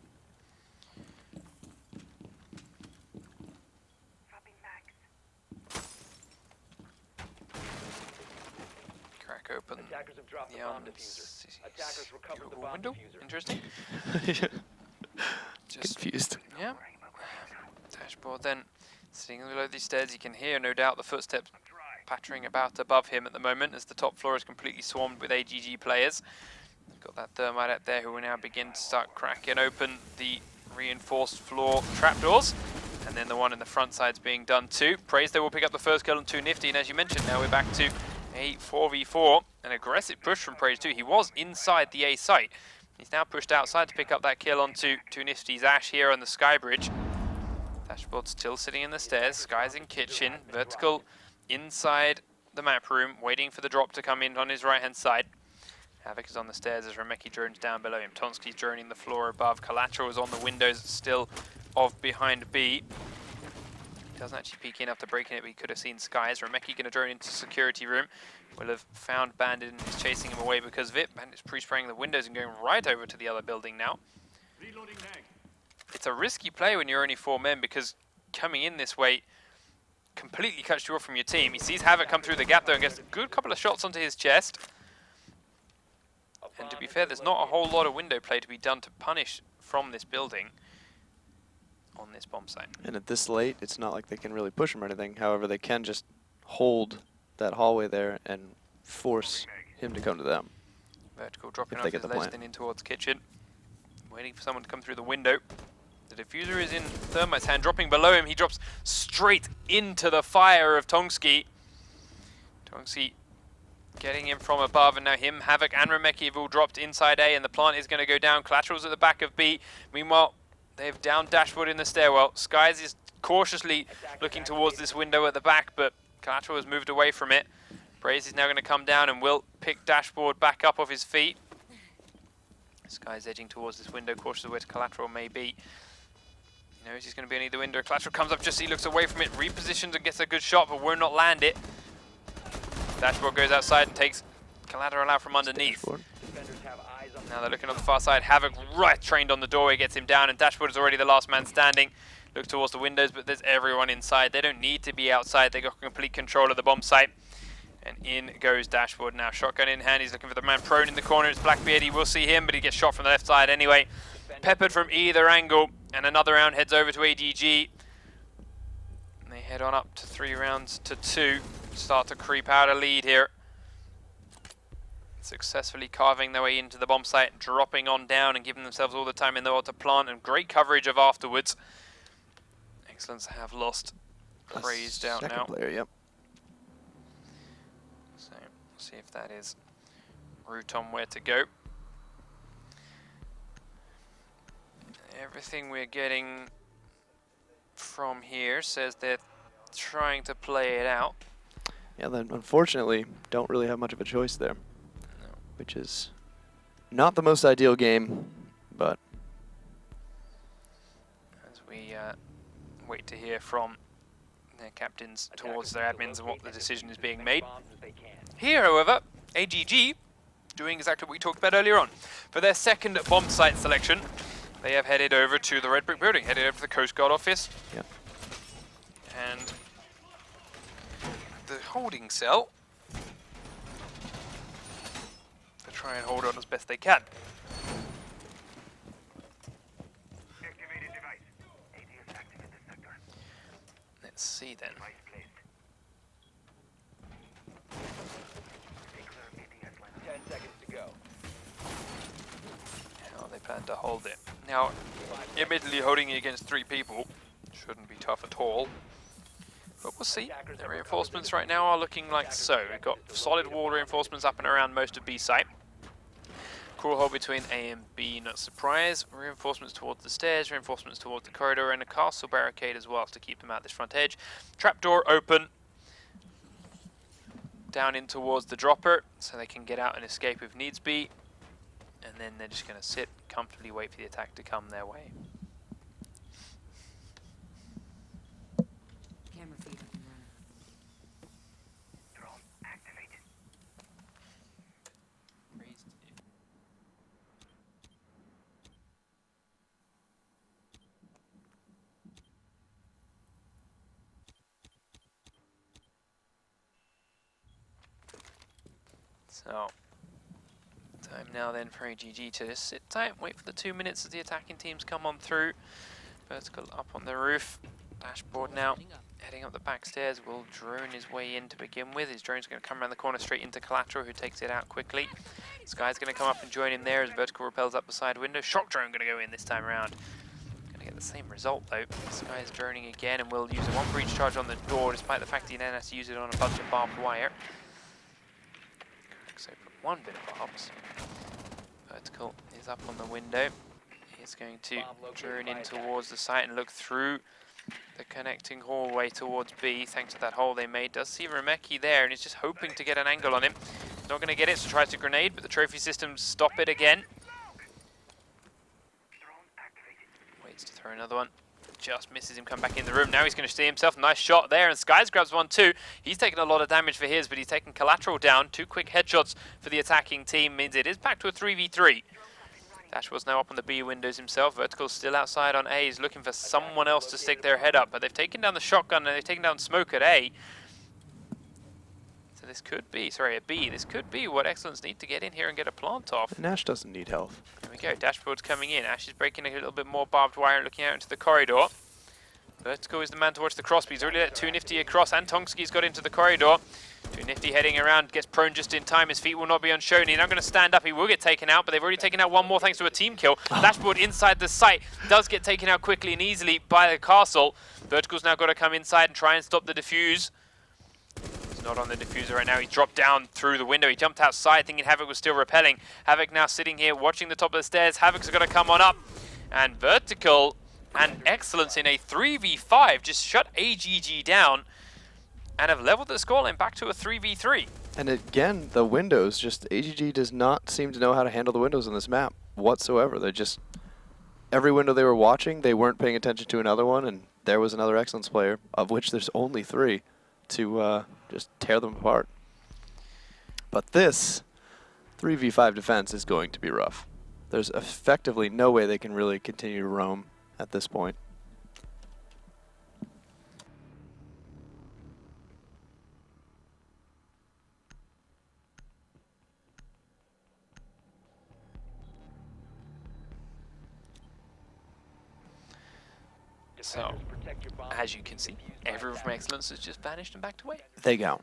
[SPEAKER 1] Crack open
[SPEAKER 2] Attackers have dropped the
[SPEAKER 1] the
[SPEAKER 2] bomb diffuser. Attackers recovered the bomb
[SPEAKER 1] window.
[SPEAKER 2] diffuser.
[SPEAKER 1] Interesting. Just
[SPEAKER 3] Confused.
[SPEAKER 1] yeah. Dashboard then. Sitting below these stairs, you can hear, no doubt, the footsteps pattering about above him at the moment as the top floor is completely swarmed with AGG players. We've got that thermite up there who will now begin to start cracking open the reinforced floor trapdoors. And then the one in the front side's being done too. Playday will pick up the first kill on 2 Nifty, and as you mentioned, now we're back to a 4v4. An aggressive push from Playday too. He was inside the A site. He's now pushed outside to pick up that kill onto 2 Nifty's Ash here on the Sky Bridge. Dashboard still sitting in the stairs. Sky's in kitchen. Vertical inside the map room, waiting for the drop to come in on his right-hand side. Havoc is on the stairs as Remeki drones down below him. Tonsky's droning the floor above. Collateral is on the windows still of behind B. He doesn't actually peek in after breaking it, but he could have seen Skies. Remeki going to drone into security room. Will have found Bandit and is chasing him away because of it. Bandit's pre-spraying the windows and going right over to the other building now. It's a risky play when you're only 4 men because coming in this way completely cuts you off from your team. He sees Havoc come through the gap though and gets a good couple of shots onto his chest. And to be fair, there's not a whole lot of window play to be done to punish from this building on this bomb site.
[SPEAKER 3] And at this late, it's not like they can really push him or anything. However, they can just hold that hallway there and force him to come to them.
[SPEAKER 1] Vertical dropping
[SPEAKER 3] If
[SPEAKER 1] off
[SPEAKER 3] they
[SPEAKER 1] his
[SPEAKER 3] get the
[SPEAKER 1] ledge
[SPEAKER 3] plant.
[SPEAKER 1] then in towards kitchen. Waiting for someone to come through the window. The diffuser is in Thermite's hand, dropping below him. He drops straight into the fire of Tongsky. Tongsky getting him from above, and now him, Havoc and Remeki have all dropped inside A, and the plant is going to go down. Collateral's at the back of B. Meanwhile, they've downed Dashboard in the stairwell. Skies is cautiously looking towards this window at the back, but Collateral has moved away from it. Braze is now going to come down and will pick Dashboard back up off his feet. Sky's edging towards this window, cautious of where Collateral may be. He knows he's going to be on either window. Collateral comes up just as he looks away from it, repositions and gets a good shot, but will not land it. Dashboard goes outside and takes Collateral out from underneath.
[SPEAKER 2] Defenders have eyes on
[SPEAKER 1] Now they're looking on the far side. Havoc right trained on the doorway, gets him down, and Dashboard is already the last man standing. Look towards the windows, but there's everyone inside. They don't need to be outside. They got complete control of the bomb site. And in goes Dashboard now. Shotgun in hand. He's looking for the man prone in the corner. It's Blackbeard. He will see him, but he gets shot from the left side anyway. Peppered from either angle. And another round heads over to AGG. And they head on up to 3 rounds to 2. Start to creep out a lead here. Successfully carving their way into the bomb site, dropping on down and giving themselves all the time in the world to plant, and great coverage of afterwards. eXcellence have lost. Crazed out now.
[SPEAKER 3] Second player, yep.
[SPEAKER 1] So we'll see if that is route on where to go. Everything we're getting from here says they're trying to play it out.
[SPEAKER 3] Yeah, then unfortunately, don't really have much of a choice there.
[SPEAKER 1] No.
[SPEAKER 3] Which is not the most ideal game, but
[SPEAKER 1] As we wait to hear from their captains towards their admins and what the decision is being made.
[SPEAKER 2] bombs as they can.
[SPEAKER 1] Here, however, AGG doing exactly what we talked about earlier on. For their second bomb site selection, they have headed over to the Red Brick Building, headed over to the Coast Guard office.
[SPEAKER 3] Yep.
[SPEAKER 1] And the holding cell to try and hold on as best they can.
[SPEAKER 2] Activated device. AD is active in this sector.
[SPEAKER 1] Let's see then.
[SPEAKER 2] Device placed. Stay clear of ADS line. 10 seconds to go.
[SPEAKER 1] How they plan to hold it. Now, admittedly, holding it against 3 people shouldn't be tough at all. But we'll see. The reinforcements right now are looking like so. We've got solid wall reinforcements up and around most of B site. Crawl hole between A and B, not surprise. Reinforcements towards the stairs, reinforcements towards the corridor, and a castle barricade as well to keep them out this front edge. Trapdoor open. down in towards the dropper so they can get out and escape if needs be. And then they're just going to sit comfortably, wait for the attack to come their way.
[SPEAKER 7] Camera feed up and running.
[SPEAKER 2] Drone activated.
[SPEAKER 1] So, time now then for AGG to just sit tight and wait for the 2 minutes as the attacking teams come on through. Vertical up on the roof. Dashboard now heading up the back stairs. Will drone his way in to begin with. His drone's going to come around the corner straight into Collateral, who takes it out quickly. Sky's going to come up and join him there as Vertical repels up the side window. Shock drone going to go in this time around. Going to get the same result though. Sky's droning again and will use a 1 breach charge on the door, despite the fact that he then has to use it on a bunch of barbed wire. So put 1 bit of barbs. Vertical is up on the window. He's going to drone in towards the site and look through the connecting hallway towards B. Thanks to that hole they made. Does see Remeki there and he's just hoping to get an angle on him. He's not going to get it, so tries to grenade, but the trophy systems stop it again. Waits to throw another one. Just misses him, come back in the room. Now he's going to see himself. Nice shot there, and Skies grabs one too. He's taken a lot of damage for his, but he's taken Collateral down. 2 quick headshots for the attacking team means it is back to a 3v3. Dashboard's now up on the B windows himself. Vertical's still outside on A. He's looking for someone else to stick their head up, but they've taken down the shotgun and they've taken down Smoke at A. So this could be, sorry, at B. This could be what eXcellence need to get in here and get a plant off.
[SPEAKER 3] And Ash doesn't need health.
[SPEAKER 1] There we go, Dashboard's coming in. Ash is breaking a little bit more barbed wire and looking out into the corridor. Vertical is the man to watch the cross, but he's already let 2 Nifty across, and Tongski's got into the corridor. 2 Nifty heading around, gets prone just in time. His feet will not be unshown. He's now going to stand up. He will get taken out, but they've already taken out 1 more thanks to a team kill. Dashboard inside the site does get taken out quickly and easily by the castle. Vertical's now got to come inside and try and stop the defuse. He's not on the diffuser right now. He's dropped down through the window. He jumped outside thinking Havoc was still repelling. Havoc now sitting here watching the top of the stairs. Havoc's got to come on up. And Vertical and eXcellence in a 3v5 just shut AGG down and have leveled the scoreline back to a 3v3.
[SPEAKER 3] And again, the windows, just AGG does not seem to know how to handle the windows on this map whatsoever. They just, every window they were watching, they weren't paying attention to another one, and there was another eXcellence player, of which there's only 3, to just tear them apart. But this 3v5 defense is going to be rough. There's effectively no way they can really continue to roam at this point.
[SPEAKER 1] So, as you can see, everyone from eXcellence has just vanished and backed away.
[SPEAKER 3] They go.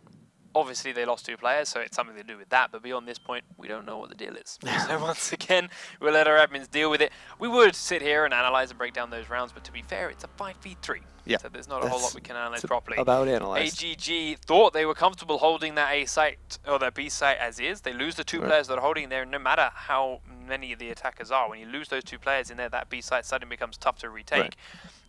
[SPEAKER 1] Obviously, they lost 2 players, so it's something to do with that, but beyond this point, we don't know what the deal is. So once again, we'll let our admins deal with it. We would sit here and analyze and break down those rounds, but to be fair, it's a 5v3.
[SPEAKER 3] Yeah,
[SPEAKER 1] so there's not a whole lot we can analyze properly.
[SPEAKER 3] About analyze.
[SPEAKER 1] AGG thought they were comfortable holding that A site, or their B site as is. They lose the 2 players that are holding there, no matter how many of the attackers are. When you lose those 2 players in there, that B site suddenly becomes tough to retake.
[SPEAKER 3] Right.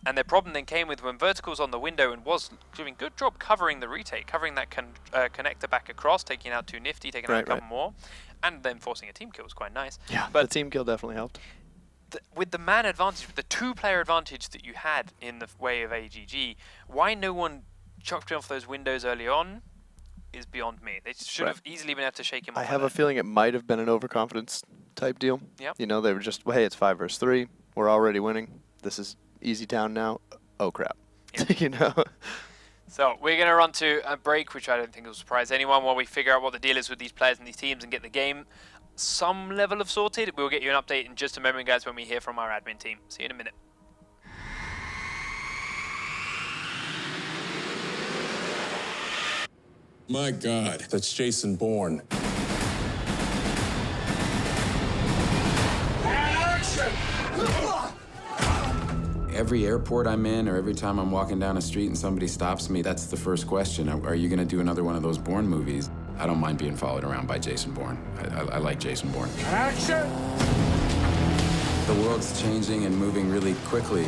[SPEAKER 1] And their problem then came with when Vertical's on the window and was doing a good job covering the retake, covering that connector back across, taking out 2 Nifty, taking out a couple more, and then forcing a team kill was quite nice.
[SPEAKER 3] Yeah,
[SPEAKER 1] but
[SPEAKER 3] the team kill definitely helped.
[SPEAKER 1] With the man advantage, with the 2-player advantage that you had in the way of AGG, why no one chucked off those windows early on is beyond me. They should have easily been able to shake him off.
[SPEAKER 3] I have a feeling it might have been an overconfidence type deal.
[SPEAKER 1] Yep.
[SPEAKER 3] You know, they were just, well, hey, it's 5 versus 3. We're already winning. This is easy town now. Oh, crap. Yep. You know?
[SPEAKER 1] So we're going to run to a break, which I don't think will surprise anyone, while we figure out what the deal is with these players and these teams and get the game some level of sorted. We'll get you an update in just a moment, guys, when we hear from our admin team. See you in a minute.
[SPEAKER 5] My God, that's Jason Bourne.
[SPEAKER 8] Every airport I'm in, or every time I'm walking down a street and somebody stops me, that's the first question. Are you gonna do another one of those Bourne movies? I don't mind being followed around by Jason Bourne. I like Jason Bourne.
[SPEAKER 2] Action!
[SPEAKER 8] The world's changing and moving really quickly.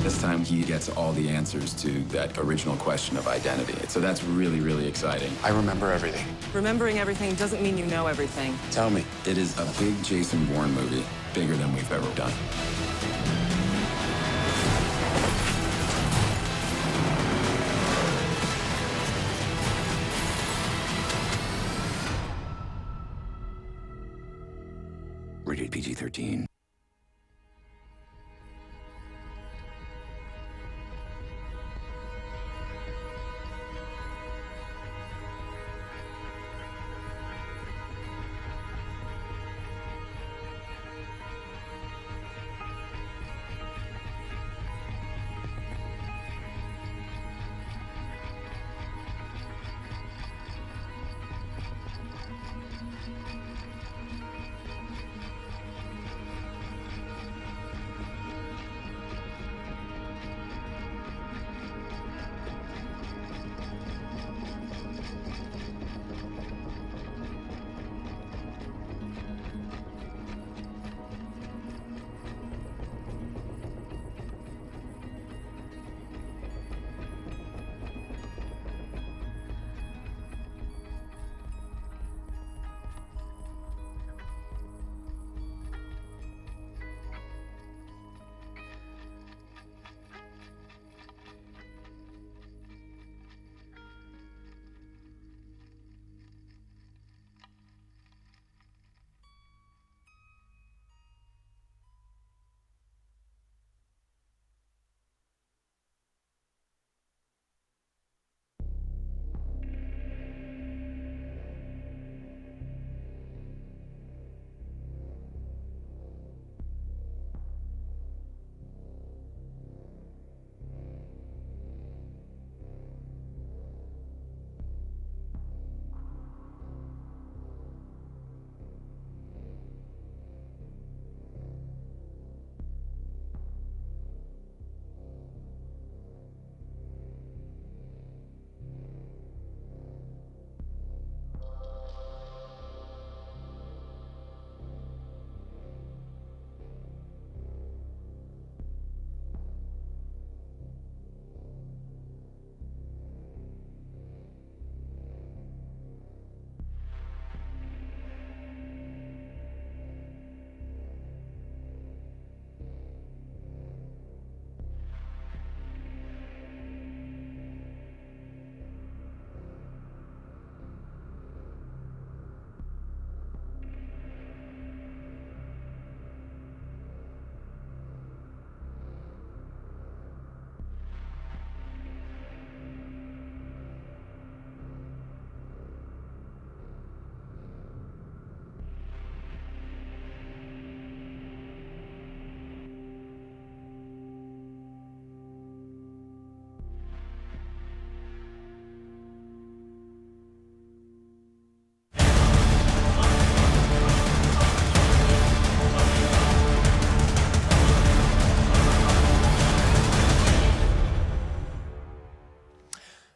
[SPEAKER 8] This time he gets all the answers to that original question of identity. So that's really, really exciting.
[SPEAKER 6] I remember everything.
[SPEAKER 4] Remembering everything doesn't mean you know everything.
[SPEAKER 6] Tell me.
[SPEAKER 8] It is a big Jason Bourne movie, bigger than we've ever done.
[SPEAKER 6] Rated PG-13.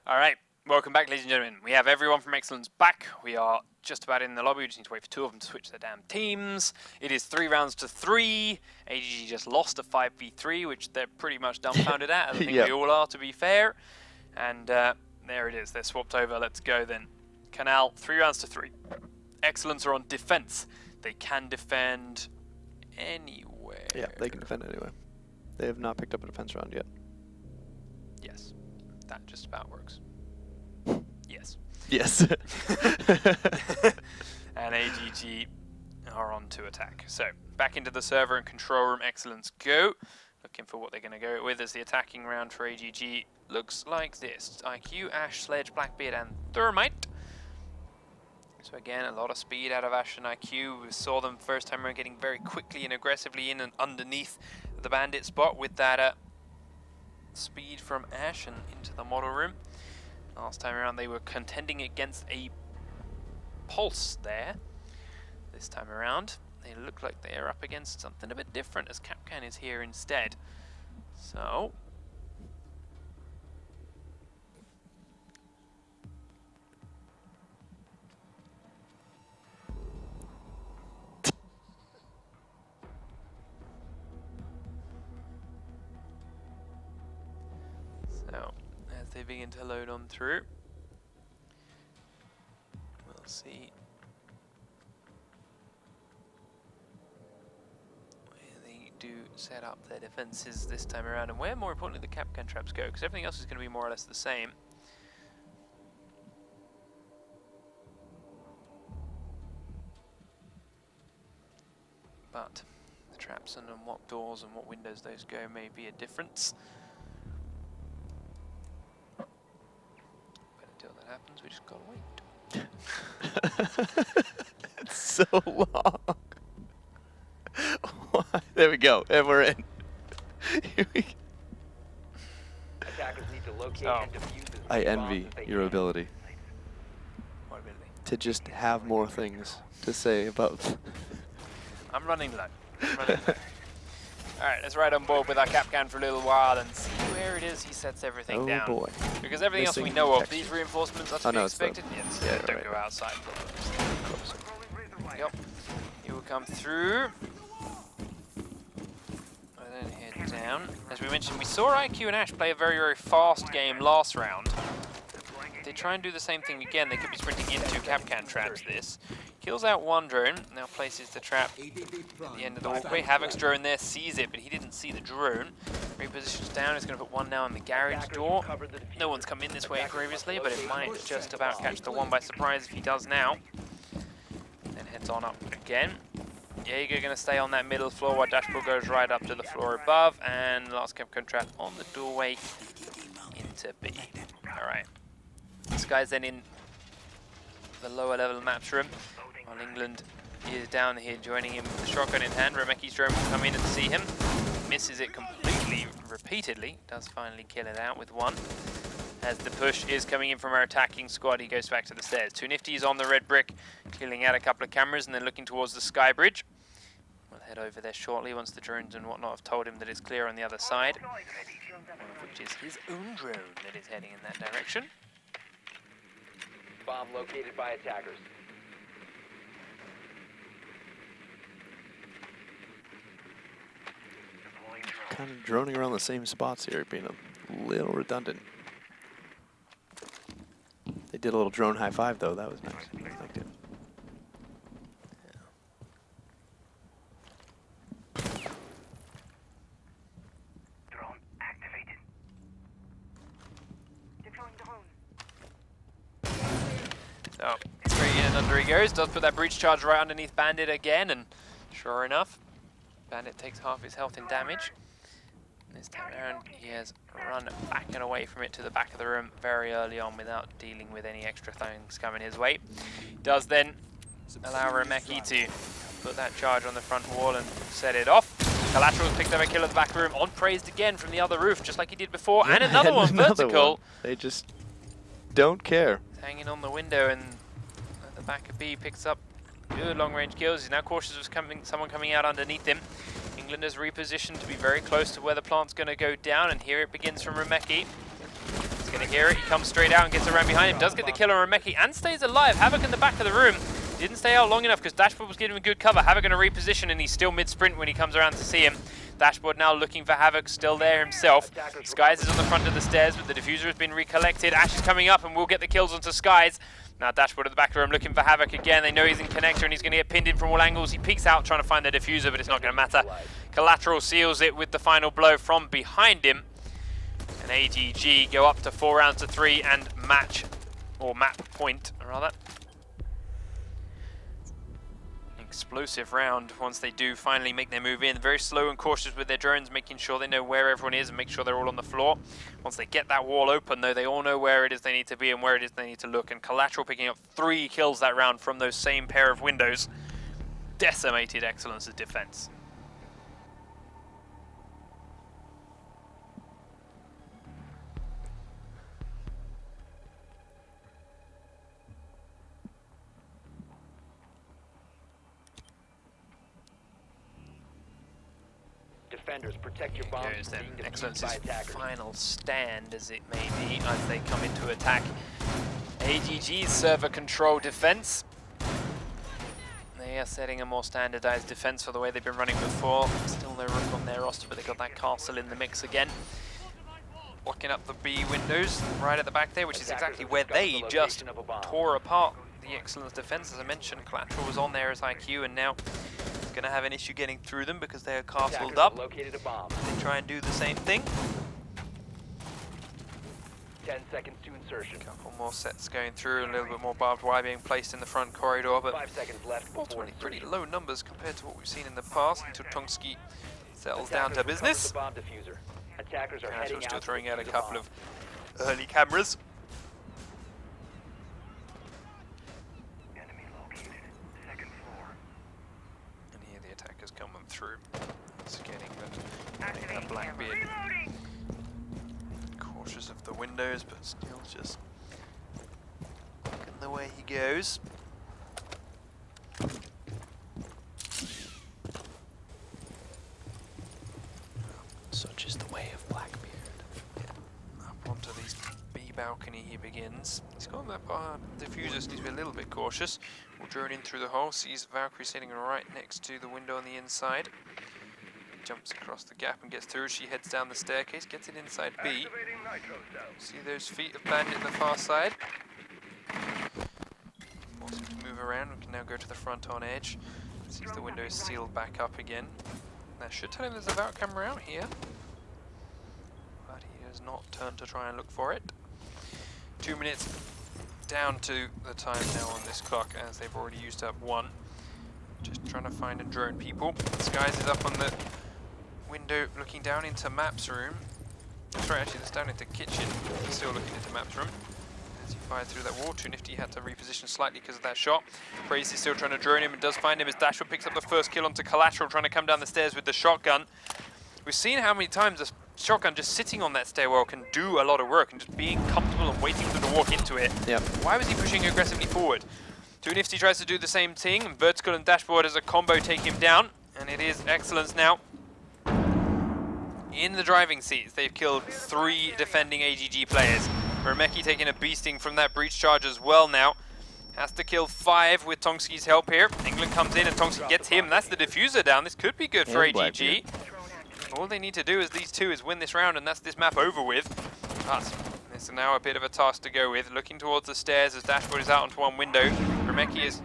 [SPEAKER 1] All right, welcome back, ladies and gentlemen. We have everyone from eXcellence back. We are just about in the lobby. We just need to wait for two of them to switch their damn teams. It is 3 rounds to 3. AGG just lost a 5v3, which they're pretty much dumbfounded at. I think
[SPEAKER 3] Yep.
[SPEAKER 1] we all are, to be fair. And there it is. They're swapped over. Let's go then. Kanal, 3 rounds to 3. eXcellence are on defense. They can defend anywhere.
[SPEAKER 3] Yeah, they can defend anyway. They have not picked up a defense round yet.
[SPEAKER 1] Yes, that just about works. Yes.
[SPEAKER 3] Yes.
[SPEAKER 1] And AGG are on to attack. So, back into the server and control room, eXcellence go. Looking for what they're going to go with as the attacking round for AGG looks like this. IQ, Ash, Sledge, Blackbeard, and Thermite. So again, a lot of speed out of Ash and IQ. We saw them first time around getting very quickly and aggressively in and underneath the bandit spot with that speed from Ash and into the model room. Last time around they were contending against a Pulse there. This time around they look like they are up against something a bit different as Capcan is here instead. So Now, as they begin to load on through, we'll see where they do set up their defenses this time around, and where, more importantly, the Kapkan traps go, because everything else is going to be more or less the same. But the traps and on what doors and what windows those go may be a difference. But until that happens, we just gotta wait.
[SPEAKER 3] It's so long. There we go, and we're in. Here we go.
[SPEAKER 2] Attackers need to locate
[SPEAKER 1] Oh.
[SPEAKER 2] and defuse as
[SPEAKER 3] I
[SPEAKER 2] many
[SPEAKER 3] envy
[SPEAKER 2] bombs as they
[SPEAKER 3] your
[SPEAKER 2] can.
[SPEAKER 3] ability
[SPEAKER 1] What ability?
[SPEAKER 3] to just have more things to say about.
[SPEAKER 1] I'm running low. Alright, let's ride on board with our Kapkan for a little while and see where it is he sets everything
[SPEAKER 3] Oh
[SPEAKER 1] down.
[SPEAKER 3] boy.
[SPEAKER 1] Because everything else we
[SPEAKER 3] Missing
[SPEAKER 1] know of,
[SPEAKER 3] texture.
[SPEAKER 1] these reinforcements are to
[SPEAKER 3] Oh,
[SPEAKER 1] be
[SPEAKER 3] no, it's the-
[SPEAKER 1] expected. Yes,
[SPEAKER 3] yeah,
[SPEAKER 1] don't
[SPEAKER 3] right.
[SPEAKER 1] go outside.
[SPEAKER 3] Closer.
[SPEAKER 1] Yep. He will come through. And then head down. As we mentioned, we saw IQ and Ash play a very, very fast game last round. If they try and do the same thing again, they could be sprinting into Kapkan traps this. Kills out one drone, now places the trap at the end of the walkway. Havoc's drone there sees it, but he didn't see the drone. Repositions down, he's going to put one now on the garage door. No one's come in this way previously, but it might just about catch the one by surprise if he does now. Then heads on up again. Jaeger going to stay on that middle floor while Dashboard goes right up to the floor above, and last Kapkan trap on the doorway into B. Alright. This guy's then in the lower level maps room, while England is down here joining him with the shotgun in hand. Remeki's drone will come in and see him. Misses it completely, repeatedly. Does finally kill it out with one. As the push is coming in from our attacking squad, he goes back to the stairs. 2 Nifty's on the red brick, killing out a couple of cameras and then looking towards the sky bridge. We'll head over there shortly once the drones and whatnot have told him that it's clear on the other side. One of which is his own drone that is heading in that direction.
[SPEAKER 2] Bomb located by attackers.
[SPEAKER 3] Kind of droning around the same spots here, being a little redundant. They did a little drone high five though, that was nice. I liked it.
[SPEAKER 2] Drone activated.
[SPEAKER 1] So, straight in and under he goes. Does put that breach charge right underneath Bandit again, and sure enough, Bandit takes half his health in damage. This time around, he has run back and away from it to the back of the room very early on without dealing with any extra things coming his way. Does then allow Remeki to put that charge on the front wall and set it off. Collateral's picked up a kill at the back of the room, on praised again from the other roof, just like he did before, and another one vertical.
[SPEAKER 3] They just don't care.
[SPEAKER 1] He's hanging on the window, and at the back of B picks up good long-range kills. He's now cautious of someone coming out underneath him. England is repositioned to be very close to where the plant's going to go down, and here it begins from Remeki. He's going to hear it. He comes straight out and gets around behind him. Does get the kill on Remeki and stays alive. Havoc in the back of the room. Didn't stay out long enough because Dashboard was giving him good cover. Havoc going to reposition, and he's still mid-sprint when he comes around to see him. Dashboard now looking for Havoc, still there himself. Skies is on the front of the stairs, but the diffuser has been recollected. Ash is coming up and will get the kills onto Skies. Now Dashboard at the back of the room looking for Havoc again. They know he's in connector and he's going to get pinned in from all angles. He peeks out trying to find the diffuser, but it's not going to matter. Collateral seals it with the final blow from behind him. And AGG go up to 4 rounds to 3 and match, or map point rather. Explosive round once they do finally make their move in. Very slow and cautious with their drones, making sure they know where everyone is and make sure they're all on the floor. Once they get that wall open though, they all know where it is they need to be and where it is they need to look. And Collateral picking up 3 kills that round from those same pair of windows. Decimated eXcellence's defense.
[SPEAKER 2] Defenders, protect your bombs
[SPEAKER 1] Goes
[SPEAKER 2] from
[SPEAKER 1] then
[SPEAKER 2] being defused by
[SPEAKER 1] eXcellence's
[SPEAKER 2] attackers.
[SPEAKER 1] final stand, as it may be, as they come into attack. AGG's server control defense. They are setting a more standardized defense for the way they've been running before. Still no rook on their roster, but they got that castle in the mix again. blocking up the B windows right at the back there, which is exactly where they just tore apart the eXcellence defense. As I mentioned, Collateral was on there as IQ, and now it's going to have an issue getting through them because they are castled up. They try and do the same thing.
[SPEAKER 2] 10 seconds to insertion.
[SPEAKER 1] A couple more sets going through, a little bit more barbed wire being placed in the front corridor, but
[SPEAKER 2] 5 seconds left.
[SPEAKER 1] ultimately pretty low numbers compared to what we've seen in the past until Tongski settles down to business.
[SPEAKER 2] Attackers are
[SPEAKER 1] Kanal
[SPEAKER 2] heading
[SPEAKER 1] still
[SPEAKER 2] out
[SPEAKER 1] throwing
[SPEAKER 2] to
[SPEAKER 1] out a
[SPEAKER 2] defuse the
[SPEAKER 1] couple
[SPEAKER 2] bomb.
[SPEAKER 1] of early cameras.
[SPEAKER 2] Enemy located. Second floor.
[SPEAKER 1] And here the attackers coming through. It's getting a Blackbeard. Cautious of the windows, but still just looking the way he goes.
[SPEAKER 3] Such is the way of Blackbeard.
[SPEAKER 1] Up onto the B balcony he begins. He's got that diffuser, so needs to be a little bit cautious. We'll drone in through the hole, sees Valkyrie sitting right next to the window on the inside. Jumps across the gap and gets through. She heads down the staircase, gets it inside B.
[SPEAKER 2] Activating nitro cell.
[SPEAKER 1] See those feet of Bandit on the far side. Force him to move around. We can now go to the front on edge. Sees the window is sealed back up again. That should tell him there's a Valk camera out here. But he has not turned to try and look for it. 2 minutes down to the time now on this clock, as they've already used up one. Just trying to find and drone people. Skies is up on the window looking down into Maps room. Sorry, actually that's down into kitchen. Still looking into Maps room. As he fired through that wall, Too Nifty had to reposition slightly because of that shot. Crazy still trying to drone him and does find him as Dashwood picks up the first kill onto Collateral, trying to come down the stairs with the shotgun. We've seen how many times a shotgun just sitting on that stairwell can do a lot of work, and just being comfortable and waiting for them to walk into it.
[SPEAKER 3] Yep.
[SPEAKER 1] Why was he pushing aggressively forward? Too Nifty tries to do the same thing, and Vertical and Dashboard as a combo take him down, and it is eXcellence now in the driving seats. They've killed 3 defending AGG players. Remeki taking a beasting from that breach charge as well now. Has to kill 5 with Tongski's help here. England comes in and Tongski gets him. That's the diffuser down. This could be good for
[SPEAKER 3] And
[SPEAKER 1] AGG. All they need to do is these two is win this round, and that's this map over with. But it's now a bit of a task to go with. Looking towards the stairs as Dashboard is out onto one window. Remeki is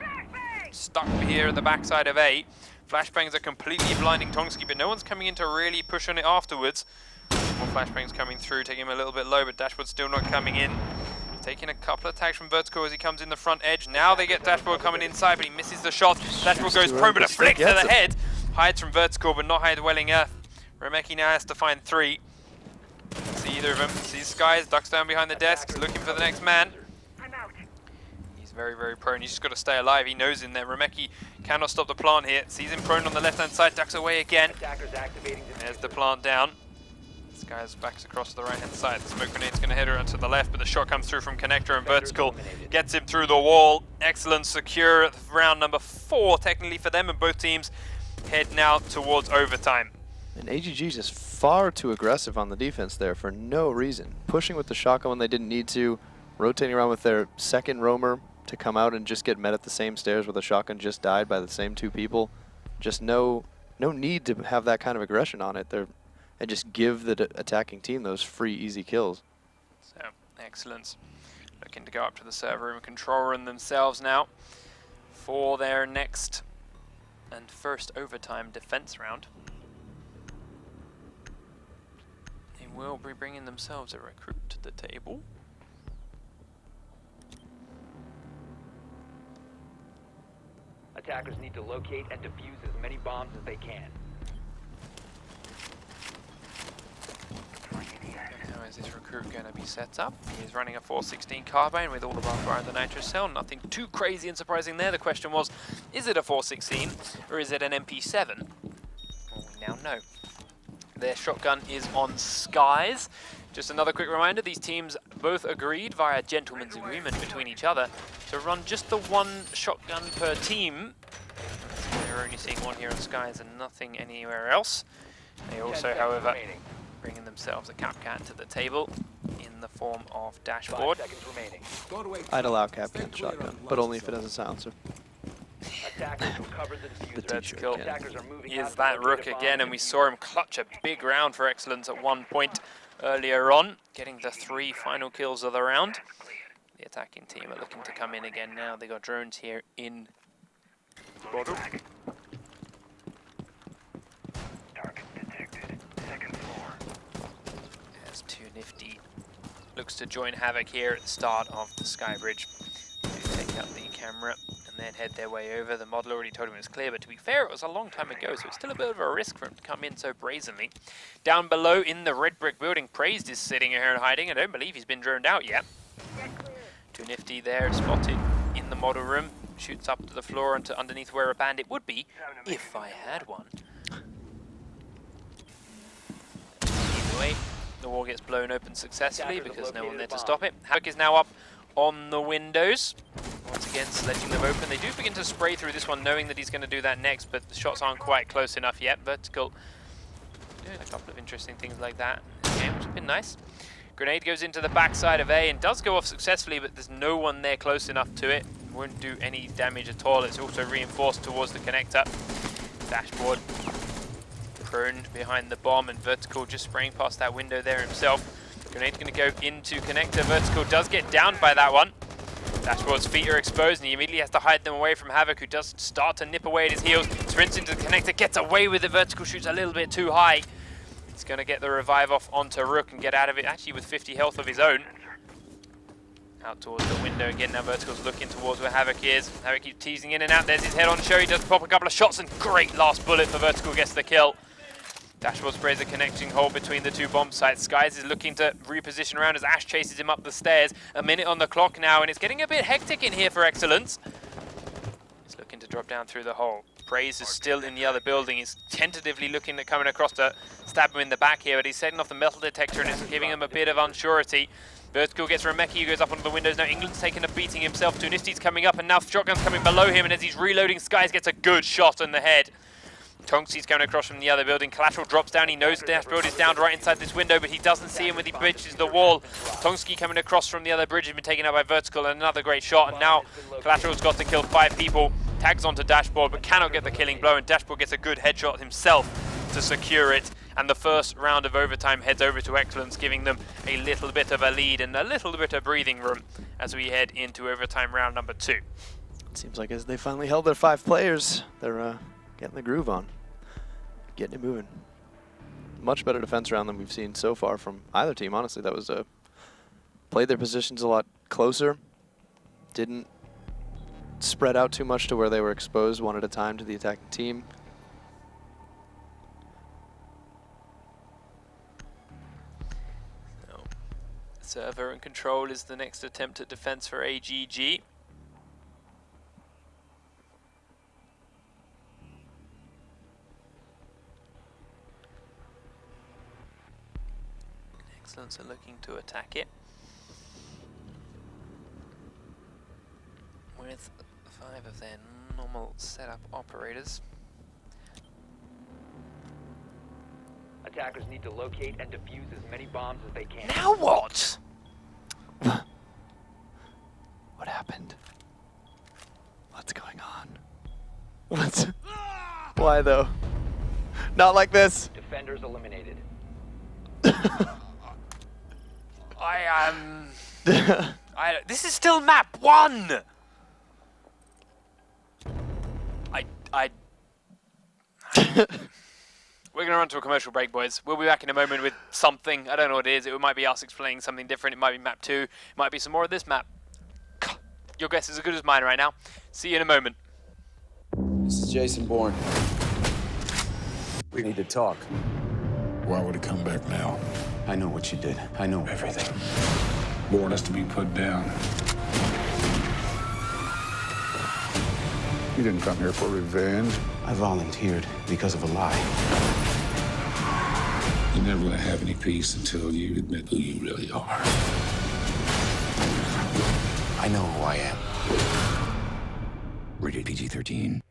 [SPEAKER 1] stuck here at the backside of A. Flashbangs are completely blinding Tongski, but no one's coming in to really push on it afterwards. More flashbangs coming through, taking him a little bit low, but Dashboard's still not coming in. Taking a couple of attacks from Vertical as he comes in the front edge. Now they get Dashboard coming inside, but he misses the shot. Dashboard goes prone, but a flick to the head. Hides from Vertical, but not hide Welling Earth. Remeki now has to find 3. See either of them. Sees Skies, ducks down behind the desk, looking for the next man. He's very, very prone. He's just got to stay alive. He knows in there. Remeki cannot stop the plant here. Sees him prone on the left-hand side, ducks away again.
[SPEAKER 2] Attackers activating
[SPEAKER 1] There's the plant down. Skies backs across to the right-hand side. The smoke grenade's going to hit her to the left, but the shot comes through from Connector, and Vertical gets him through the wall. Excellent, secure round number 4, technically for them, and both teams head now towards overtime.
[SPEAKER 3] And AGG just far too aggressive on the defense there for no reason. Pushing with the shotgun when they didn't need to, rotating around with their second roamer to come out and just get met at the same stairs where the shotgun just died by the same 2 people. Just no need to have that kind of aggression on it. And just give the attacking team those free, easy kills.
[SPEAKER 1] So, eXcellence looking to go up to the server room control room themselves now for their next and first overtime defense round. They will be bringing themselves a recruit to the table.
[SPEAKER 2] Attackers need to locate and defuse as many bombs as they can.
[SPEAKER 1] How is this recruit going to be set up? He is running a 416 carbine with all the barbed wire in the nitro cell. Nothing too crazy and surprising there. The question was, is it a 416 or is it an MP7? Well, we now know. Their shotgun is on Skies. Just another quick reminder, these teams both agreed via gentleman's agreement between each other to run just the 1 shotgun per team. They're only seeing 1 here on Skies and nothing anywhere else. They also, however, bringing themselves a Capcat to the table in the form of Dashboard.
[SPEAKER 2] 5 seconds remaining.
[SPEAKER 3] I'd allow Capcan shotgun, but only if it has a silencer.
[SPEAKER 2] Attackers recovered the diffuser.
[SPEAKER 1] Vertical
[SPEAKER 2] Attackers are moving out
[SPEAKER 1] is
[SPEAKER 2] to
[SPEAKER 1] that
[SPEAKER 2] locate
[SPEAKER 1] rook
[SPEAKER 2] a bomb
[SPEAKER 1] again, and we saw him clutch a big round for eXcellence at one point. earlier on, getting the 3 final kills of the round. The attacking team are looking to come in again now. They got drones here in the bottom.
[SPEAKER 2] Target detected. Second floor.
[SPEAKER 1] As 2 Nifty looks to join Havoc here at the start of the sky bridge. They take out the camera and then head their way over. The model already told him it was clear, but to be fair, it was a long time ago, so it's still a bit of a risk for him to come in so brazenly. Down below in the red brick building, Praised is sitting here and hiding. I don't believe he's been droned out yet. 2 Nifty there, spotted in the model room. Shoots up to the floor and to underneath where a bandit would be, if I had one. Either way, the wall gets blown open successfully because no one there to stop it. Havoc is now up on the windows. Once again, sledging them open. They do begin to spray through this one, knowing that he's going to do that next, but the shots aren't quite close enough yet. Vertical doing a couple of interesting things like that in this game, which has been nice. Grenade goes into the backside of A and does go off successfully, but there's no one there close enough to it. Won't do any damage at all. It's also reinforced towards the connector. Dashboard prone behind the bomb, and Vertical just spraying past that window there himself. Grenade's going to go into connector. Vertical does get downed by that one. Dashboard's feet are exposed and he immediately has to hide them away from Havoc, who does start to nip away at his heels. Sprints into the connector, gets away with it. Vertical shoots a little bit too high. He's going to get the revive off onto Rook and get out of it, actually with 50 health of his own. Out towards the window again. Now Vertical's looking towards where Havoc is. Havoc keeps teasing in and out. There's his head on show. He does pop a couple of shots and great last bullet for Vertical, gets the kill. Dashboard sprays a connecting hole between the 2 bomb sites. Skies is looking to reposition around as Ash chases him up the stairs. A minute on the clock now, and it's getting a bit hectic in here for eXcellence. He's looking to drop down through the hole. Praise is still in the other building. He's tentatively looking at coming across to stab him in the back here, but he's setting off the metal detector and it's giving him a bit of unsurety. Vertical gets Remeki, who goes up onto the windows. Now England's taking a beating himself. 2 Nifty's coming up, and now Shotgun's coming below him, and as he's reloading, Skies gets a good shot in the head. Tonksi's coming across from the other building. Collateral drops down. He knows Dashboard is down right inside this window, but he doesn't see him when he bridges the wall. Tongski coming across from the other bridge has been taken out by Vertical, and another great shot. And now Collateral's got to kill 5 people. Tags onto Dashboard, but cannot get the killing blow. And Dashboard gets a good headshot himself to secure it. And the first round of overtime heads over to eXcellence, giving them a little bit of a lead and a little bit of breathing room as we head into overtime round number 2.
[SPEAKER 3] It seems like as they finally held their 5 players, they're getting the groove on. Getting it moving. Much better defense round than we've seen so far from either team, honestly. That was played their positions a lot closer. Didn't spread out too much to where they were exposed one at a time to the attacking team.
[SPEAKER 1] So, server and control is the next attempt at defense for AGG. eXcellence are looking to attack it with 5 of their normal setup operators.
[SPEAKER 7] Attackers need to locate and defuse as many bombs as they can.
[SPEAKER 1] Now what?
[SPEAKER 3] What happened? What's going on? What's... Why though? Not like this.
[SPEAKER 7] Defenders eliminated.
[SPEAKER 1] This is still map 1! We're going to run to a commercial break, boys. We'll be back in a moment with something. I don't know what it is. It might be us explaining something different. It might be map 2. It might be some more of this map. Your guess is as good as mine right now. See you in a moment.
[SPEAKER 8] This is Jason Bourne.
[SPEAKER 5] We need to talk. Why would he come back now?
[SPEAKER 6] I know what you did. I know everything.
[SPEAKER 5] Bourne has to be put down. You didn't come here for revenge.
[SPEAKER 6] I volunteered because of a lie.
[SPEAKER 5] You're never gonna have any peace until you admit who you really are.
[SPEAKER 6] I know who I am. Rated PG-13.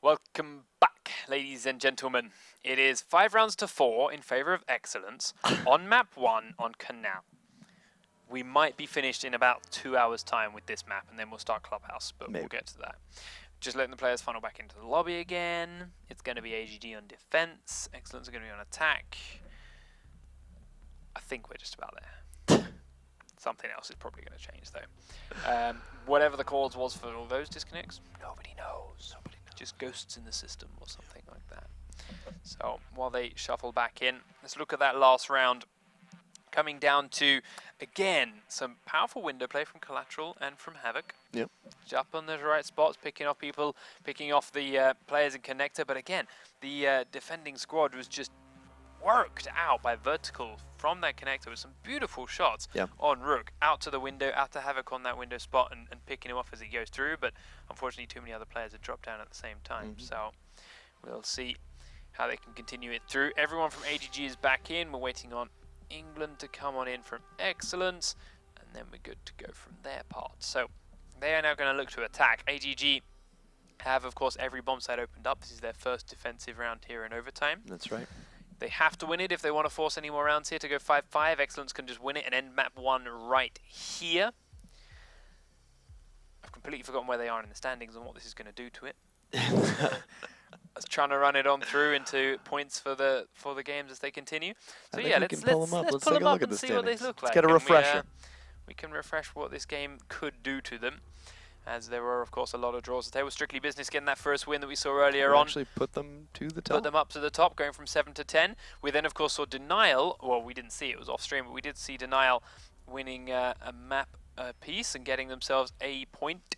[SPEAKER 1] Welcome back, ladies and gentlemen. It is 5 rounds to 4 in favor of Excellence on map 1 on Kanal. We might be finished in about 2 hours' time with this map, and then we'll start Clubhouse, but
[SPEAKER 3] Maybe.
[SPEAKER 1] we'll get to that. Just letting the players funnel back into the lobby again. It's going to be AGG on defense. Excellence are going to be on attack. I think we're just about there. Something else is probably going to change, though. Whatever the cause was for all those disconnects, nobody knows. Just ghosts in the system or something like that. So while they shuffle back in, let's look at that last round. Coming down to, again, some powerful window play from Collateral and from Havoc.
[SPEAKER 3] Yep.
[SPEAKER 1] Up on the right spots, picking off people, picking off the players in Connector. But again, the defending squad was just worked out by Vertical from that Connector with some beautiful shots on Rook, out to the window, out to Havoc on that window spot and picking him off as he goes through. But unfortunately, too many other players have dropped down at the same time. So we'll see how they can continue it through. Everyone from AGG is back in. We're waiting on England to come on in from Excellence, and then we're good to go from their part. So they are now going to look to attack. AGG have, of course, every bomb site opened up. This is their first defensive round here in overtime.
[SPEAKER 3] That's right.
[SPEAKER 1] They have to win it if they want to force any more rounds here to go 5-5. Excellence can just win it and end map 1 right here. I've completely forgotten where they are in the standings and what this is going to do to it. I was trying to run it on through into points for the games as they continue. So yeah, let's pull them up and see what they look like.
[SPEAKER 3] Let's get a refresher.
[SPEAKER 1] We can refresh what this game could do to them, as there were, of course, a lot of draws. They were strictly business getting that first win that we saw earlier on.
[SPEAKER 3] Actually put them to the top.
[SPEAKER 1] Put them up to the top, going from 7 to 10. We then, of course, saw Denial. Well, we didn't see it, was off stream, but we did see Denial winning a map piece and getting themselves a point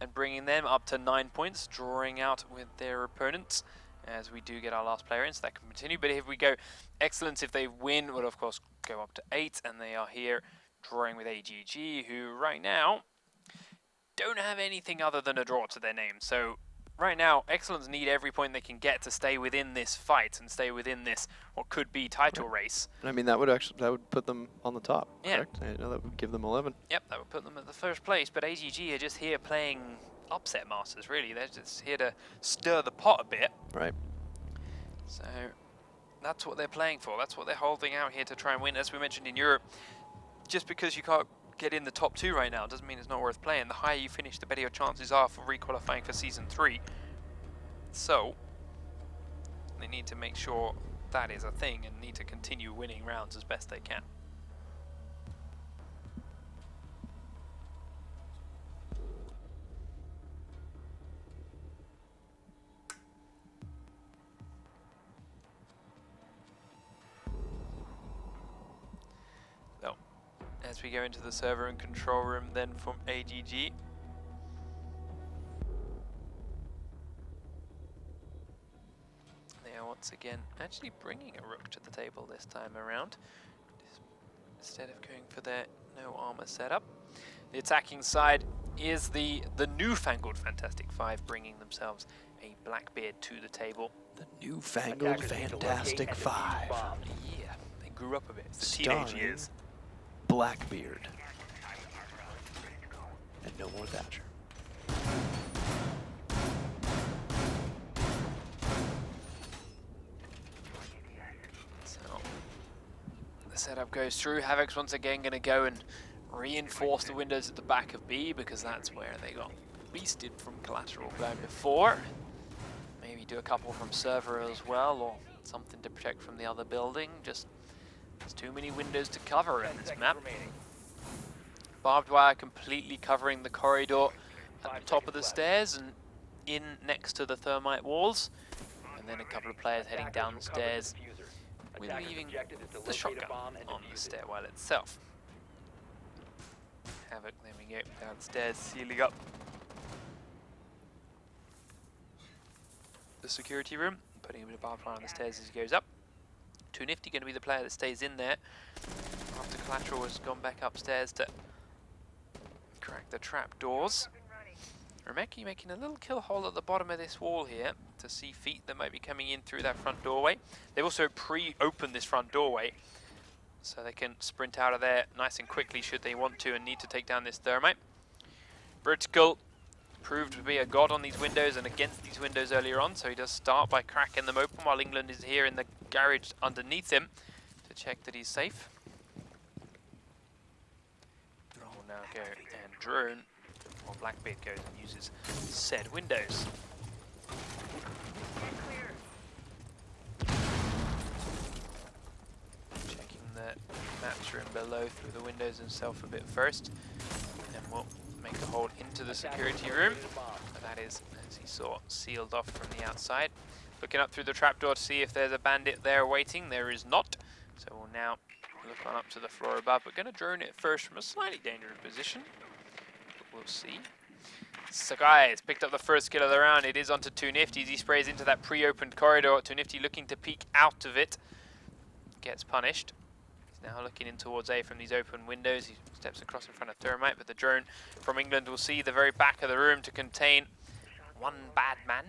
[SPEAKER 1] and bringing them up to 9 points, drawing out with their opponents as we do get our last player in, so that can continue. But if we go Excellence, if they win, would of course go up to 8, and they are here drawing with AGG, who right now don't have anything other than a draw to their name. So right now, Excellence need every point they can get to stay within this fight and stay within this what could be title race.
[SPEAKER 3] And I mean, that would put them on the top, correct? I know that would give them 11.
[SPEAKER 1] Yep, that would put them at the first place. But AGG are just here playing upset masters, really. They're just here to stir the pot a bit.
[SPEAKER 3] Right.
[SPEAKER 1] So that's what they're playing for. That's what they're holding out here to try and win. As we mentioned in Europe, just because you can't get in the top 2 right now doesn't mean it's not worth playing. The higher you finish, the better your chances are for re-qualifying for Season 3. So they need to make sure that is a thing and need to continue winning rounds as best they can. So as we go into the server and control room then from AGG, once again actually bringing a Rook to the table this time around, instead of going for their no armor setup. The attacking side is the newfangled Fantastic Five, bringing themselves a Blackbeard to the table.
[SPEAKER 3] The newfangled Fantastic Five.
[SPEAKER 1] Yeah, they grew up a bit. It's the teenage years.
[SPEAKER 3] Blackbeard. And no more Thatcher.
[SPEAKER 1] The setup goes through. Havoc's once again going to go and reinforce the windows at the back of B, because that's where they got beasted from Collateral going before. Maybe do a couple from server as well, or something to protect from the other building. Just there's too many windows to cover in this map. Barbed wire completely covering the corridor at the top of the stairs and in next to the thermite walls, and then a couple of players heading downstairs with leaving the shotgun on the stairwell itself. Havoc, there we go, downstairs, sealing up the security room, putting a bit of barbed wire on the stairs as he goes up. Too Nifty going to be the player that stays in there after Collateral has gone back upstairs to crack the trap doors. Remeki making a little kill hole at the bottom of this wall here to see feet that might be coming in through that front doorway. They've also pre-opened this front doorway so they can sprint out of there nice and quickly should they want to and need to take down this thermite. Vertical proved to be a god on these windows and against these windows earlier on, so he does start by cracking them open while England is here in the garage underneath him to check that he's safe. We'll now go and drone while Blackbeard goes and uses said windows. Checking the maps room below through the windows himself a bit first, and then we'll make a hold into the security room. That is, as he saw, sealed off from the outside. Looking up through the trapdoor to see if there's a bandit there waiting. There is not. So we'll now look on up to the floor above. We're going to drone it first from a slightly dangerous position, but we'll see. Sakai has picked up the first kill of the round. It is onto 2 Nifties. He sprays into that pre-opened corridor. 2 Nifty looking to peek out of it. Gets punished. He's now looking in towards A from these open windows. He steps across in front of Thermite, but the drone from England will see the very back of the room to contain one bad man.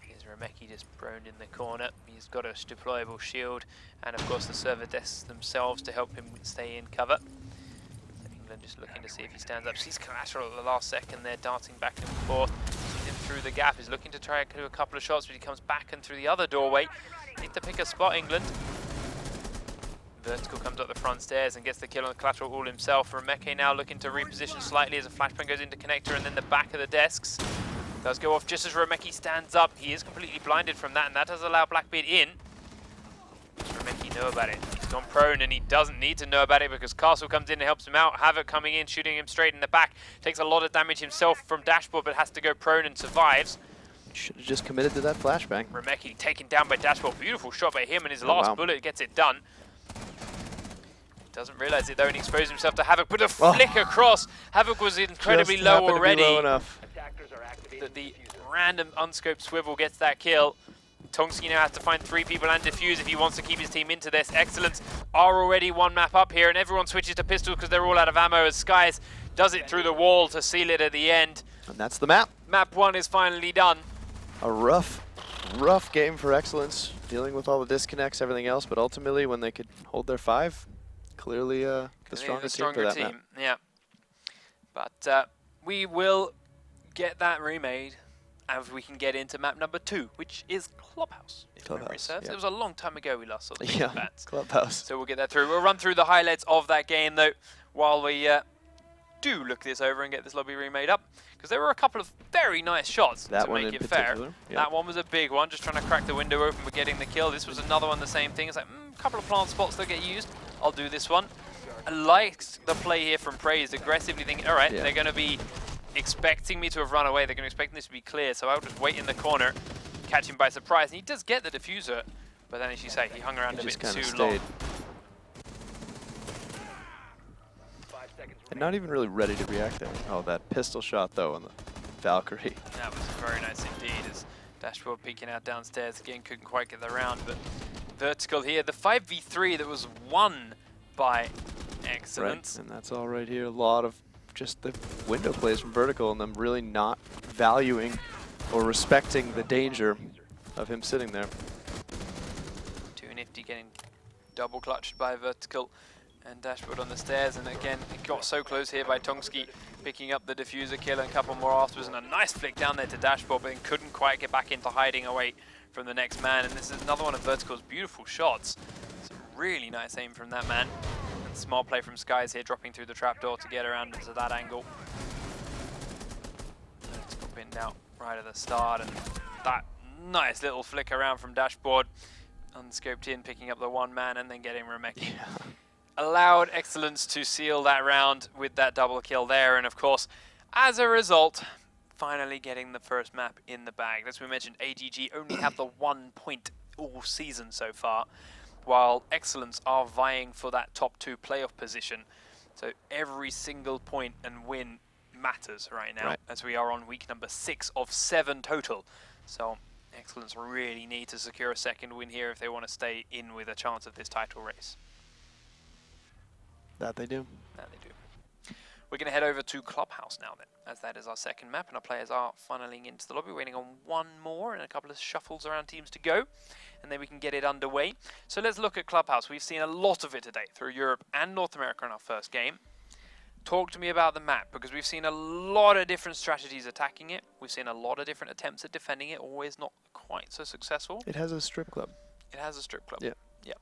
[SPEAKER 1] Here's Remeki just droned in the corner. He's got a deployable shield, and of course the server desks themselves to help him stay in cover. England just looking to see if he stands up. Sees Collateral at the last second there, darting back and forth. Sees him through the gap. He's looking to try and do a couple of shots, but he comes back and through the other doorway. Need to pick a spot, England. Vertical comes up the front stairs and gets the kill on the Collateral all himself. Remeke now looking to reposition slightly as a flashbang goes into connector, and then the back of the desks does go off just as Remeke stands up. He is completely blinded from that, and that does allow Blackbeard in. Does Remeke know about it? He's gone prone, and he doesn't need to know about it because Castle comes in and helps him out. Havoc coming in, shooting him straight in the back. Takes a lot of damage himself from Dashboard, but has to go prone and survives.
[SPEAKER 3] Should have just committed to that flashbang.
[SPEAKER 1] Remeke taken down by Dashboard. Beautiful shot by him, and his last bullet gets it done. Doesn't realize it though, and exposes himself to Havoc. Put a flick across. Havoc was incredibly
[SPEAKER 3] Just
[SPEAKER 1] low
[SPEAKER 3] happened to be
[SPEAKER 1] already.
[SPEAKER 3] low enough.
[SPEAKER 1] That the random unscoped swivel gets that kill. Tongski now has to find 3 people and defuse if he wants to keep his team into this. eXcellence are already 1 map up here, and everyone switches to pistols because they're all out of ammo as Skies does it through the wall to seal it at the end.
[SPEAKER 3] And that's the map.
[SPEAKER 1] Map 1 is finally done.
[SPEAKER 3] A rough game for eXcellence, dealing with all the disconnects, everything else, but ultimately when they could hold their 5, clearly the stronger team for that map.
[SPEAKER 1] Yeah. But we will get that remade, and we can get into map number 2, which is Clubhouse. If memory serves.
[SPEAKER 3] Yeah.
[SPEAKER 1] It was a long time ago we last saw the bats.
[SPEAKER 3] Clubhouse.
[SPEAKER 1] So we'll get that through. We'll run through the highlights of that game though, while we do look this over and get this lobby remade up, because there were a couple of very nice shots to make it fair.
[SPEAKER 3] Yeah.
[SPEAKER 1] That one was a big one, just trying to crack the window open but getting the kill. This was another one, the same thing. It's like a couple of plant spots that get used. I'll do this one. I liked the play here from Praise, aggressively thinking, all right, they're going to be expecting me to have run away. They're going to expect this to be clear, so I'll just wait in the corner, catch him by surprise. And he does get the diffuser, but then as you say, he hung around a bit too long.
[SPEAKER 3] And not even really ready to react there. Oh, that pistol shot though on the Valkyrie.
[SPEAKER 1] That was very nice indeed, as Dashboard peeking out downstairs again, couldn't quite get the round, but Vertical here. The 5v3 that was won by eXcellence.
[SPEAKER 3] Right. And that's all right here. A lot of just the window plays from Vertical and them really not valuing or respecting the danger of him sitting there.
[SPEAKER 1] 2 Nifty getting double clutched by Vertical and Dashboard on the stairs, and again it got so close here by Tongski picking up the diffuser kill and a couple more afterwards, and a nice flick down there to Dashboard, but then couldn't quite get back into hiding away from the next man. And this is another one of Vertical's beautiful shots. Some really nice aim from that man. And smart play from Skies here, dropping through the trapdoor to get around into that angle. Vertical pinned out right at the start, and that nice little flick around from Dashboard. Unscoped in, picking up the 1 man and then getting Remeki. Allowed eXcellence to seal that round with that double kill there, and of course, as a result, finally getting the first map in the bag. As we mentioned, AGG only have the 1 point all season so far, while eXcellence are vying for that top 2 playoff position. So every single point and win matters right now, as we are on week number 6 of 7 total. So eXcellence really need to secure a second win here if they want to stay in with a chance of this title race.
[SPEAKER 3] That they do.
[SPEAKER 1] That they do. We're going to head over to Clubhouse now then, as that is our second map, and our players are funneling into the lobby, waiting on 1 more and a couple of shuffles around teams to go, and then we can get it underway. So let's look at Clubhouse. We've seen a lot of it today through Europe and North America in our first game. Talk to me about the map, because we've seen a lot of different strategies attacking it. We've seen a lot of different attempts at defending it, always not quite so successful.
[SPEAKER 3] It has a strip club.
[SPEAKER 1] It has a strip club.
[SPEAKER 3] Yeah.
[SPEAKER 1] Yeah.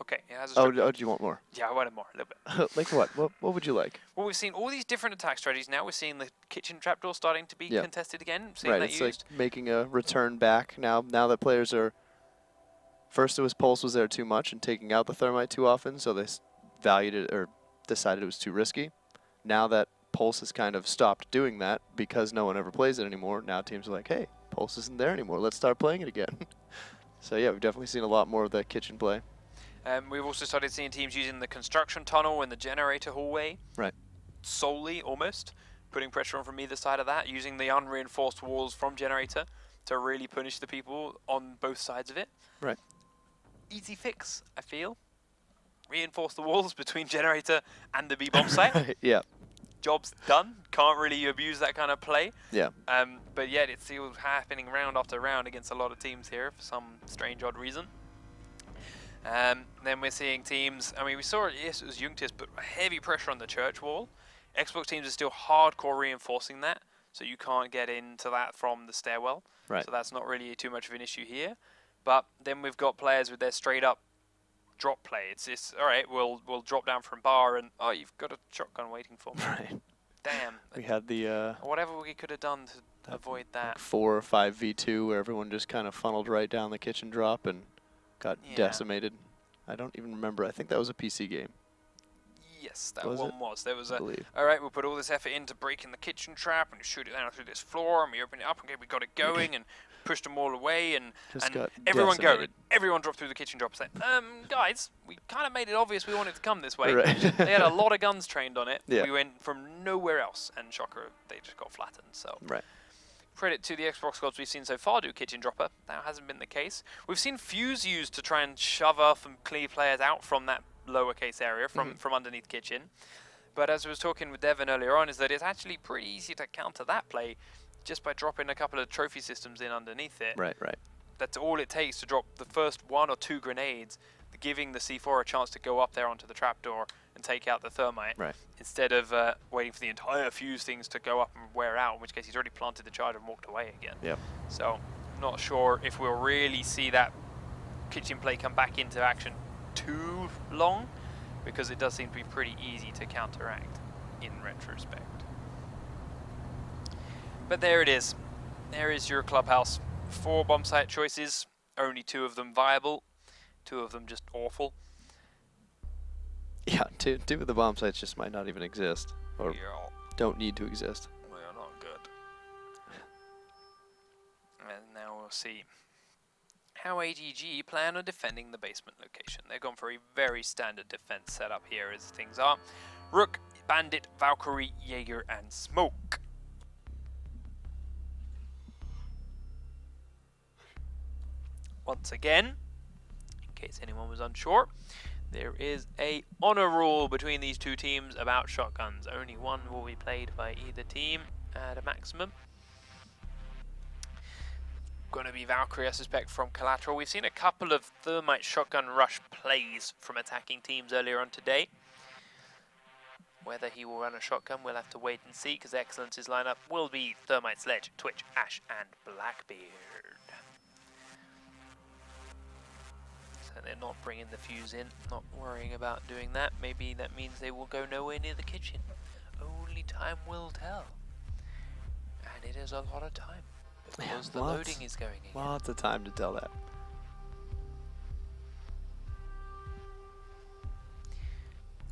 [SPEAKER 1] Okay, it has a strip club.
[SPEAKER 3] Oh, do you want more?
[SPEAKER 1] Yeah, I wanted more, a little bit.
[SPEAKER 3] Like what? What would you like?
[SPEAKER 1] Well, we've seen all these different attack strategies now. We're seeing the kitchen trapdoor starting to be
[SPEAKER 3] Yeah.
[SPEAKER 1] contested again. Seeing
[SPEAKER 3] Right,
[SPEAKER 1] that
[SPEAKER 3] it's
[SPEAKER 1] used.
[SPEAKER 3] like making a return back now. Now that players are... First it was Pulse was there too much and taking out the Thermite too often, so they valued it or decided it was too risky. Now that Pulse has kind of stopped doing that because no one ever plays it anymore, now teams are like, hey, Pulse isn't there anymore. Let's start playing it again. So yeah, we've definitely seen a lot more of that kitchen play.
[SPEAKER 1] We've also started seeing teams using the construction tunnel and the generator hallway.
[SPEAKER 3] Right.
[SPEAKER 1] Solely, almost. Putting pressure on from either side of that, using the unreinforced walls from generator to really punish the people on both sides of it.
[SPEAKER 3] Right.
[SPEAKER 1] Easy fix, I feel. Reinforce the walls between generator and the B-bomb site.
[SPEAKER 3] Yeah.
[SPEAKER 1] Job's done. Can't really abuse that kind of play.
[SPEAKER 3] Yeah.
[SPEAKER 1] But yet it's still happening round after round against a lot of teams here for some strange odd reason. Then we're seeing teams, I mean, we saw it, yes, it was Jungtis, but heavy pressure on the church wall. Xbox teams are still hardcore reinforcing that, so you can't get into that from the stairwell.
[SPEAKER 3] Right.
[SPEAKER 1] So that's not really too much of an issue here. But then we've got players with their straight up drop play. It's all right, we'll drop down from bar and, oh, you've got a shotgun waiting for me.
[SPEAKER 3] Right.
[SPEAKER 1] Damn.
[SPEAKER 3] We had the
[SPEAKER 1] Whatever we could have done to avoid that.
[SPEAKER 3] 4 or 5 v2 where everyone just kind of funneled right down the kitchen drop and got
[SPEAKER 1] Yeah.
[SPEAKER 3] decimated. I don't even remember. I think that was a PC game.
[SPEAKER 1] Yes, that
[SPEAKER 3] Was
[SPEAKER 1] one
[SPEAKER 3] it?
[SPEAKER 1] was. There was
[SPEAKER 3] I
[SPEAKER 1] a,
[SPEAKER 3] believe.
[SPEAKER 1] all right, we'll put all this effort into breaking the kitchen trap and shoot it down through this floor, and we open it up, and okay, we got it going, and pushed them all away, and
[SPEAKER 3] Just got
[SPEAKER 1] everyone go.
[SPEAKER 3] decimated.
[SPEAKER 1] Everyone dropped through the kitchen drop. It's like, guys, we kind of made it obvious we wanted to come this way.
[SPEAKER 3] Right.
[SPEAKER 1] They had a lot of guns trained on it.
[SPEAKER 3] Yeah.
[SPEAKER 1] We went from nowhere else, and shocker, they just got flattened. So
[SPEAKER 3] Right.
[SPEAKER 1] credit to the Xbox squads we've seen so far do kitchen dropper. That hasn't been the case. We've seen Fuse used to try and shove off and clear players out from that lowercase area, from underneath kitchen. But as I was talking with Devin earlier on, is that it's actually pretty easy to counter that play just by dropping a couple of trophy systems in underneath it.
[SPEAKER 3] Right, right.
[SPEAKER 1] That's all it takes to drop the first 1 or 2 grenades, giving the C4 a chance to go up there onto the trapdoor and take out the thermite,
[SPEAKER 3] Right.
[SPEAKER 1] instead of waiting for the entire Fuse things to go up and wear out, in which case he's already planted the charge and walked away again.
[SPEAKER 3] Yep.
[SPEAKER 1] So, not sure if we'll really see that kitchen play come back into action too long, because it does seem to be pretty easy to counteract in retrospect. But there it is. There is your clubhouse. 4 bomb site choices, only 2 of them viable, 2 of them just awful.
[SPEAKER 3] Yeah, 2 of the bomb sites just might not even exist, or
[SPEAKER 1] Yeah,
[SPEAKER 3] don't need to exist.
[SPEAKER 1] they are not good. And now we'll see how AGG plan on defending the basement location. They've gone for a very standard defense setup here as things are. Rook, Bandit, Valkyrie, Jaeger, and Smoke. Once again, in case anyone was unsure, there is a honor rule between these 2 teams about shotguns. Only one will be played by either team at a maximum. Going to be Valkyrie, I suspect, from Collateral. We've seen a couple of Thermite shotgun rush plays from attacking teams earlier on today. Whether he will run a shotgun, we'll have to wait and see, because eXcellence's lineup will be Thermite, Sledge, Twitch, Ash, and Blackbeard. So they're not bringing the Fuse in, not worrying about doing that. Maybe that means they will go nowhere near the kitchen. Only time will tell. And it is a lot of time, because the loading is going again.
[SPEAKER 3] Lots of time to tell that.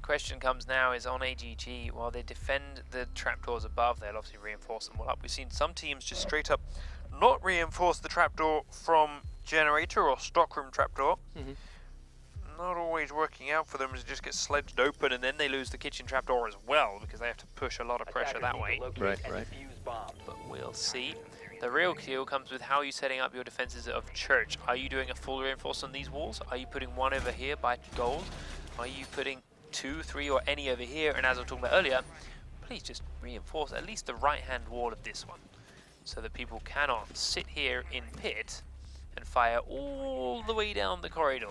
[SPEAKER 1] Question comes now is on AGG, while they defend the trapdoors above, they'll obviously reinforce them all up. We've seen some teams just straight up not reinforce the trapdoor from generator or stockroom trapdoor. Not always working out for them, as it just gets sledged open, and then they lose the kitchen trapdoor as well, because they have to push a lot of pressure
[SPEAKER 7] Attackers
[SPEAKER 1] that
[SPEAKER 7] need
[SPEAKER 1] way.
[SPEAKER 7] to locate
[SPEAKER 3] Right,
[SPEAKER 7] and
[SPEAKER 3] right.
[SPEAKER 7] defuse bombs.
[SPEAKER 1] But we'll see. The real kill comes with how are you setting up your defenses of church. Are you doing a full reinforce on these walls? Are you putting 1 over here by gold? Are you putting 2, 3, or any over here? And as I was talking about earlier, please just reinforce at least the right-hand wall of this one, so that people cannot sit here in pit and fire all the way down the corridor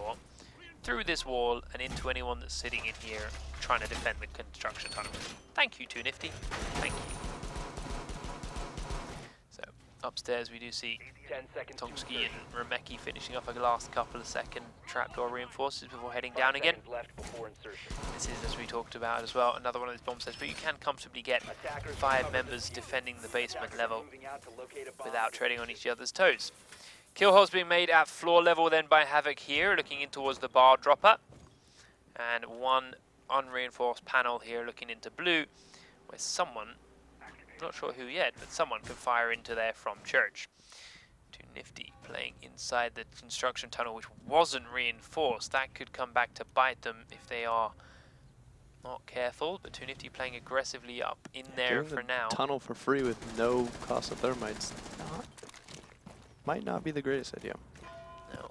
[SPEAKER 1] through this wall and into anyone that's sitting in here trying to defend the construction tunnel. Thank you, Too Nifty. Thank you. So, upstairs we do see
[SPEAKER 7] 10 seconds.
[SPEAKER 1] Tomsky and Remeki finishing off a last couple of second trapdoor reinforcements before heading down again.
[SPEAKER 7] Left before insertion.
[SPEAKER 1] This is, as we talked about as well, another one of these bomb sets, but you can comfortably get
[SPEAKER 7] Attackers
[SPEAKER 1] 5
[SPEAKER 7] cover
[SPEAKER 1] members
[SPEAKER 7] the
[SPEAKER 1] defending the basement
[SPEAKER 7] Attackers
[SPEAKER 1] level
[SPEAKER 7] moving out to locate a bomb.
[SPEAKER 1] without treading on each other's toes. Kill holes being made at floor level then by Havoc here, looking in towards the bar dropper. And one unreinforced panel here looking into blue, where someone, not sure who yet, but someone can fire into there from church. Too Nifty playing inside the construction tunnel, which wasn't reinforced. That could come back to bite them if they are not careful, but Too Nifty playing aggressively up in there
[SPEAKER 3] Doing
[SPEAKER 1] for
[SPEAKER 3] the
[SPEAKER 1] now.
[SPEAKER 3] tunnel for free with no cost of thermites might not be the greatest idea.
[SPEAKER 1] No.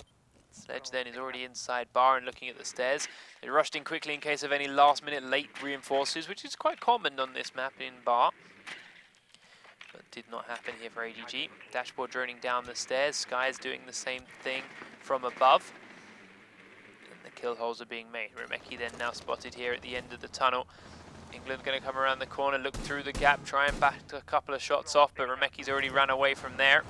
[SPEAKER 1] Sledge then is already inside bar and looking at the stairs. They rushed in quickly in case of any last minute late reinforces, which is quite common on this map in bar. But did not happen here for AGG. Dashboard droning down the stairs. Sky's doing the same thing from above. And the kill holes are being made. Remeki then now spotted here at the end of the tunnel. England going to come around the corner, look through the gap, try and back a couple of shots off, but Remeki's already ran away from there.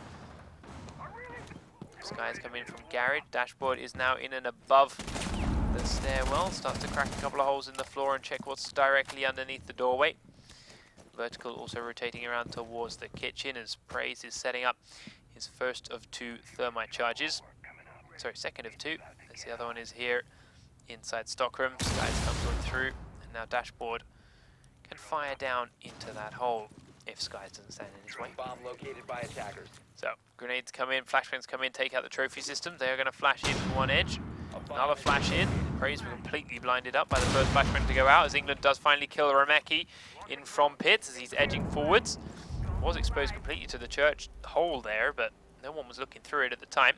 [SPEAKER 1] Sky's coming in from garage. Dashboard is now in and above the stairwell. Starts to crack a couple of holes in the floor and check what's directly underneath the doorway. Vertical also rotating around towards the kitchen as Praise is setting up his first of 2 thermite charges. Sorry, second of 2. As the other one is here inside stockroom. Sky's come going through, and now Dashboard can fire down into that hole if Sky doesn't stand in his way.
[SPEAKER 7] Bomb located by attackers.
[SPEAKER 1] So, grenades come in, flashbangs come in, take out the trophy system. They are going to flash in from one edge. Another flash in. Praise were completely blinded up by the first flashbang to go out as England does finally kill Remeki in from pits as he's edging forwards. Was exposed completely to the church hole there, but no one was looking through it at the time.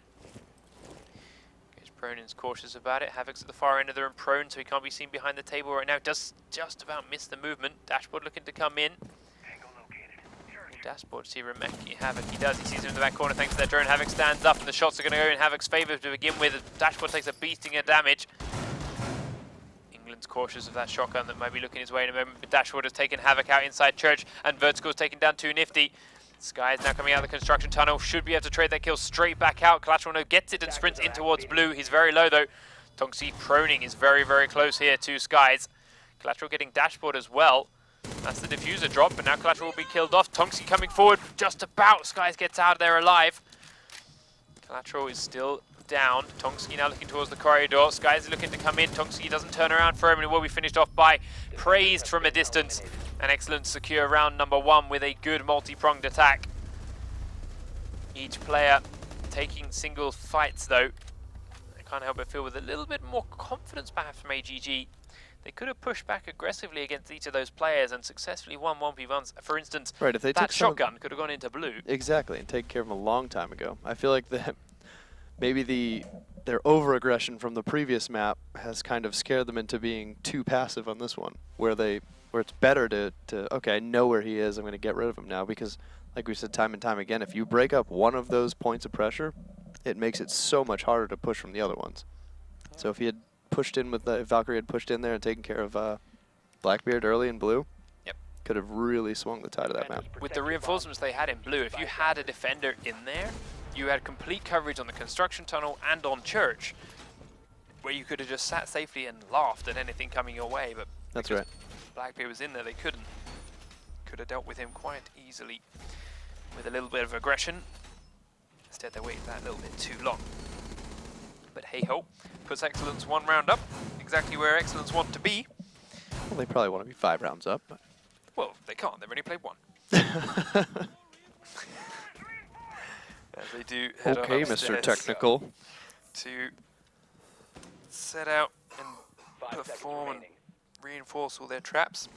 [SPEAKER 1] Pronin's cautious about it. Havoc's at the far end of the room prone, so he can't be seen behind the table right now. Does just about miss the movement. Dashboard looking to come in. Dashboard, see Remeki, Havoc, he does, he sees him in the back corner thanks to that drone. Havoc stands up and the shots are going to go in Havoc's favour to begin with. Dashboard takes a beating of damage. England's cautious of that shotgun that might be looking his way in a moment, but Dashboard has taken Havoc out inside church and Vertical's taken down Too Nifty. Sky is now coming out of the construction tunnel, should be able to trade that kill straight back out. Collateral no gets it and sprints in towards blue. He's very low though. Tongsi proning is very, very close here to Skies. Collateral getting Dashboard as well. That's the diffuser drop, but now Collateral will be killed off. Tongsi coming forward just about. Skies gets out of there alive. Collateral is still down. Tongsi now looking towards the corridor. Skies is looking to come in. Tongsi doesn't turn around for him and it will be finished off by Praised from a distance. An excellent secure round number 1 with a good multi-pronged attack. Each player taking single fights though. I can't help but feel with a little bit more confidence perhaps from AGG. They could have pushed back aggressively against each of those players and successfully won 1v1s. For instance,
[SPEAKER 3] Right, if they
[SPEAKER 1] that
[SPEAKER 3] took some
[SPEAKER 1] shotgun could have gone into blue.
[SPEAKER 3] Exactly, and taken care of them a long time ago. I feel like maybe their over-aggression from the previous map has kind of scared them into being too passive on this one, where it's better to okay, I know where he is, I'm going to get rid of him now, because like we said time and time again, if you break up one of those points of pressure, it makes it so much harder to push from the other ones. So if he had pushed in with if Valkyrie had pushed in there and taken care of Blackbeard early in blue,
[SPEAKER 1] Yep.
[SPEAKER 3] could have really swung the tide of that map.
[SPEAKER 1] With the reinforcements they had in blue, if you had a defender in there, you had complete coverage on the construction tunnel and on church, where you could have just sat safely and laughed at anything coming your way, but
[SPEAKER 3] That's right.
[SPEAKER 1] Blackbeard was in there, they couldn't. Could have dealt with him quite easily with a little bit of aggression. Instead they waited that little bit too long. But hey ho, puts Excellence 1 round up, exactly where Excellence want to be.
[SPEAKER 3] Well, they probably want to be 5 rounds up. But
[SPEAKER 1] Well, they can't, they've only played 1. As they do head on
[SPEAKER 3] Okay, Mr.
[SPEAKER 1] upstairs
[SPEAKER 3] Technical.
[SPEAKER 1] to set out and
[SPEAKER 7] 5 seconds
[SPEAKER 1] perform and
[SPEAKER 7] remaining.
[SPEAKER 1] reinforce all their traps.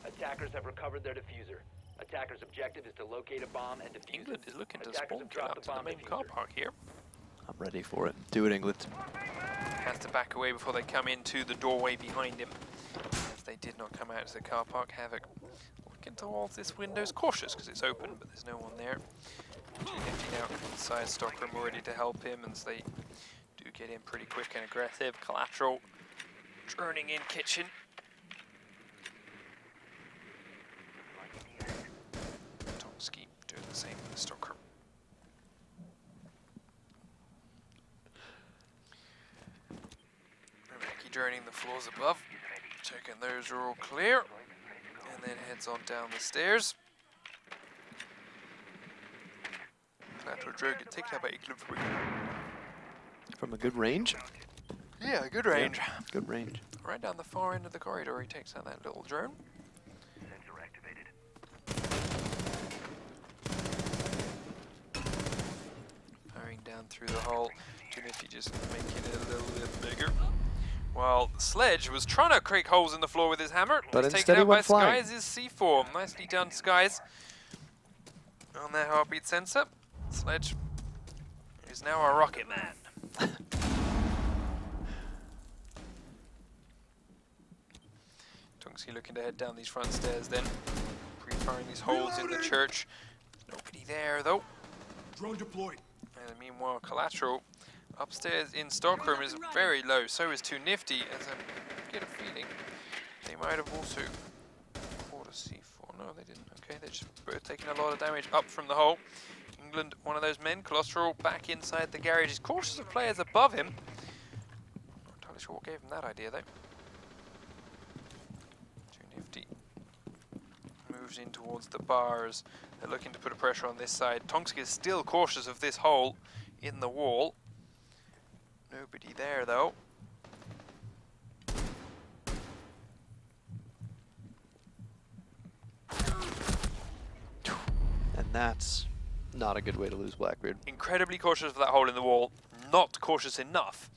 [SPEAKER 7] Attackers have recovered their diffuser. Attackers' objective is to locate a bomb and defuse
[SPEAKER 1] England
[SPEAKER 7] it.
[SPEAKER 1] is looking to
[SPEAKER 7] Attackers
[SPEAKER 1] spawn
[SPEAKER 7] have
[SPEAKER 1] kill
[SPEAKER 7] dropped
[SPEAKER 1] out
[SPEAKER 7] the
[SPEAKER 1] to the
[SPEAKER 7] bomb
[SPEAKER 1] main car
[SPEAKER 7] diffuser.
[SPEAKER 1] park here.
[SPEAKER 3] I'm ready for it. Do it, England.
[SPEAKER 1] Has to back away before they come into the doorway behind him. As they did not come out to the car park. Havoc looking towards this window. Is cautious because it's open, but there's no one there. Nifty now inside stockroom ready to help him, and they do get in pretty quick and aggressive. Collateral droning in kitchen. Tomsky doing the same with the Stockroom. Rebecca droning the floors above, checking those are all clear, and then heads on down the stairs. Collateral drone get taken out by eXcellence
[SPEAKER 3] From a good range?
[SPEAKER 1] Yeah, good range.
[SPEAKER 3] Yeah, good range.
[SPEAKER 1] Right down the far end of the corridor, he takes out that little drone.
[SPEAKER 2] Sensor activated.
[SPEAKER 1] Firing down through the hole. Too nifty, just making it a little bit bigger. While Sledge was trying to create holes in the floor with his hammer.
[SPEAKER 3] But
[SPEAKER 1] He's
[SPEAKER 3] instead
[SPEAKER 1] taken
[SPEAKER 3] he
[SPEAKER 1] out by
[SPEAKER 3] went flying.
[SPEAKER 1] Skies' C4. Nicely done, Skies. On their heartbeat sensor. Sledge is now a rocket man. Tunksy looking to head down these front stairs then. Pre-firing these holes in the church. Nobody there though.
[SPEAKER 5] Drone deployed.
[SPEAKER 1] And meanwhile, Collateral upstairs in Stockroom is very low. So is Too Nifty, as I get a feeling they might have also caught a C4. No, they didn't. Okay, they're just both taking a lot of damage up from the hole. England, one of those men. Collateral back inside the garage. He's cautious of players above him. Not entirely sure what gave him that idea though. Too Nifty moves in towards the bars. They're looking to put a pressure on this side. Tonksky is still cautious of this hole in the wall. Nobody there though.
[SPEAKER 3] And that's not a good way to lose Blackbeard.
[SPEAKER 1] Incredibly cautious of that hole in the wall. Not cautious enough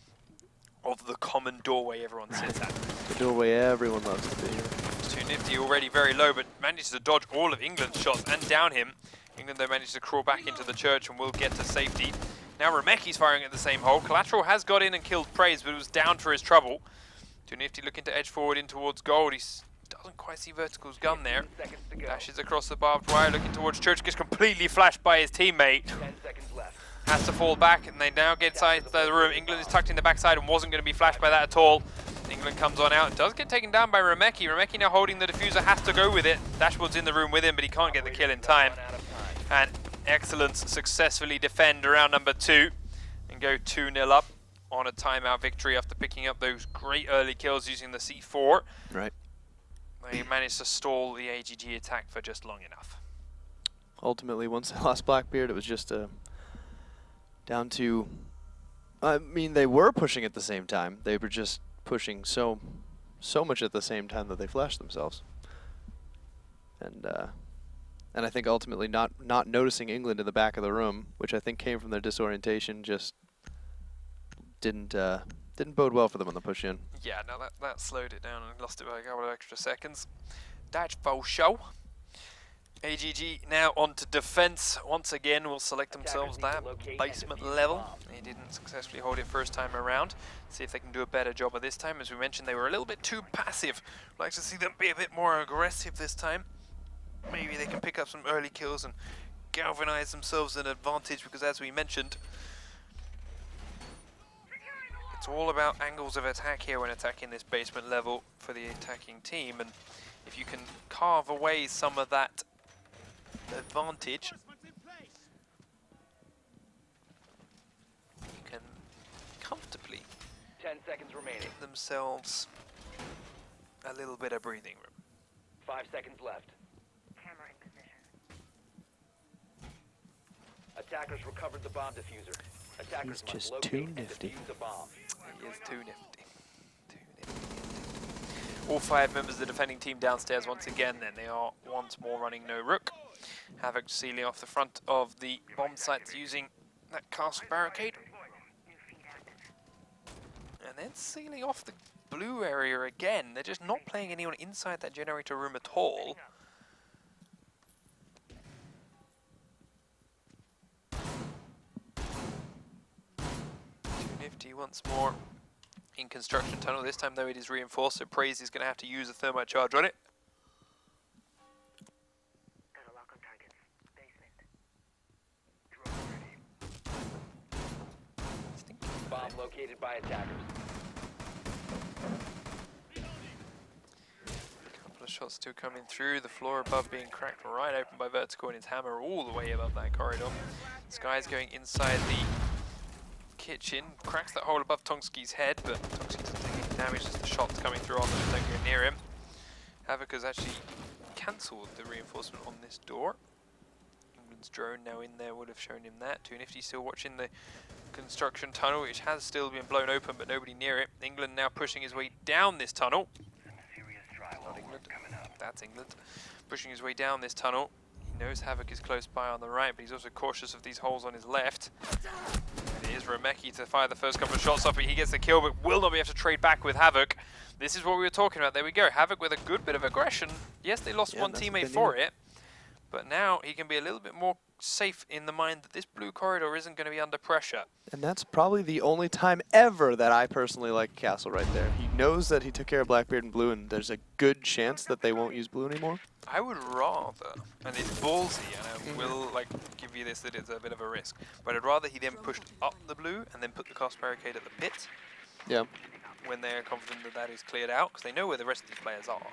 [SPEAKER 1] of the common doorway everyone sits at.
[SPEAKER 3] The doorway everyone loves to be here.
[SPEAKER 1] Too Nifty already very low, but manages to dodge all of England's shots and down him. England though manages to crawl back into the church and will get to safety. Now Remeki's firing at the same hole. Collateral has got in and killed Praise, but it was down for his trouble. Too Nifty looking to edge forward in towards gold. He doesn't quite see Vertical's gun there.
[SPEAKER 7] Seconds to go.
[SPEAKER 1] Dashes across the barbed wire, looking towards church. Gets completely flashed by his teammate.
[SPEAKER 7] 10 seconds left.
[SPEAKER 1] Has to fall back, and they now get inside the room. England is tucked in the backside and wasn't going to be flashed by that at all. England comes on out and does get taken down by Remeki. Remeki now holding the diffuser, has to go with it. Dashboard's in the room with him, but he can't get the kill in time. And eXcellence successfully defend round number 2 and go 2-0 up on a timeout victory after picking up those great early kills using the C4.
[SPEAKER 3] Right.
[SPEAKER 1] They managed to stall the AGG attack for just long enough.
[SPEAKER 3] Ultimately, once they lost Blackbeard, it was just down to... I mean, they were pushing at the same time. They were just pushing so much at the same time that they flashed themselves. And I think ultimately not noticing England in the back of the room, which I think came from their disorientation, just didn't bode well for them on the push in.
[SPEAKER 1] Yeah, no, that slowed it down and lost it by a couple of extra seconds. That's for show. AGG now on to defense. Once again will select themselves that basement level. They didn't successfully hold it first time around. See if they can do a better job of this time. As we mentioned, they were a little bit too passive. I'd like to see them be a bit more aggressive this time. Maybe they can pick up some early kills and galvanize themselves an advantage, because as we mentioned, it's all about angles of attack here when attacking this basement level for the attacking team, and if you can carve away some of that advantage, you can comfortably
[SPEAKER 7] 10 seconds remaining.
[SPEAKER 1] give themselves a little bit of breathing room.
[SPEAKER 7] 5 seconds left.
[SPEAKER 2] Camera in position.
[SPEAKER 7] Attackers recovered the bomb diffuser. Attackers
[SPEAKER 3] He's just
[SPEAKER 7] must
[SPEAKER 3] too
[SPEAKER 7] locate and
[SPEAKER 3] nifty.
[SPEAKER 7] defuse the bomb.
[SPEAKER 1] He is too nifty. Too nifty. All 5 members of the defending team downstairs once again then. They are once more running no rook. Havoc sealing off the front of the bomb sites using that castle barricade. And then sealing off the blue area again. They're just not playing anyone inside that generator room at all. Too nifty once more in construction tunnel. This time though it is reinforced, so Praise is going to have to use a thermite charge on it.
[SPEAKER 2] Got a lock on targets. Basement.
[SPEAKER 7] Bomb located by attackers.
[SPEAKER 1] Couple of shots still coming through. The floor above being cracked right open by Vertical and his hammer all the way above that corridor. Sky's going inside the kitchen, cracks that hole above Tongski's head, but Tongski doesn't take any damage as the shots coming through on them don't go near him. Havoc has actually cancelled the reinforcement on this door. England's drone now in there would have shown him that. Too Nifty still watching the construction tunnel, which has still been blown open, but nobody near it. England now pushing his way down this tunnel. Not England. That's England. Pushing his way down this tunnel. He knows Havoc is close by on the right, but he's also cautious of these holes on his left. And it is Remeki to fire the first couple of shots off it. He gets the kill, but will not be able to trade back with Havoc. This is what we were talking about. There we go. Havoc with a good bit of aggression. Yes, they lost one teammate for it, but now he can be a little bit more safe in the mind that this blue corridor isn't going to be under pressure.
[SPEAKER 3] And that's probably the only time ever that I personally like Castle right there. He knows that he took care of Blackbeard and Blue, and there's a good chance that they won't use Blue anymore.
[SPEAKER 1] I would rather, and it's ballsy, and I will give you this that it's a bit of a risk, but I'd rather he then pushed up the blue and then put the cost barricade at the pit.
[SPEAKER 3] Yeah.
[SPEAKER 1] When they're confident that that is cleared out, because they know where the rest of these players are.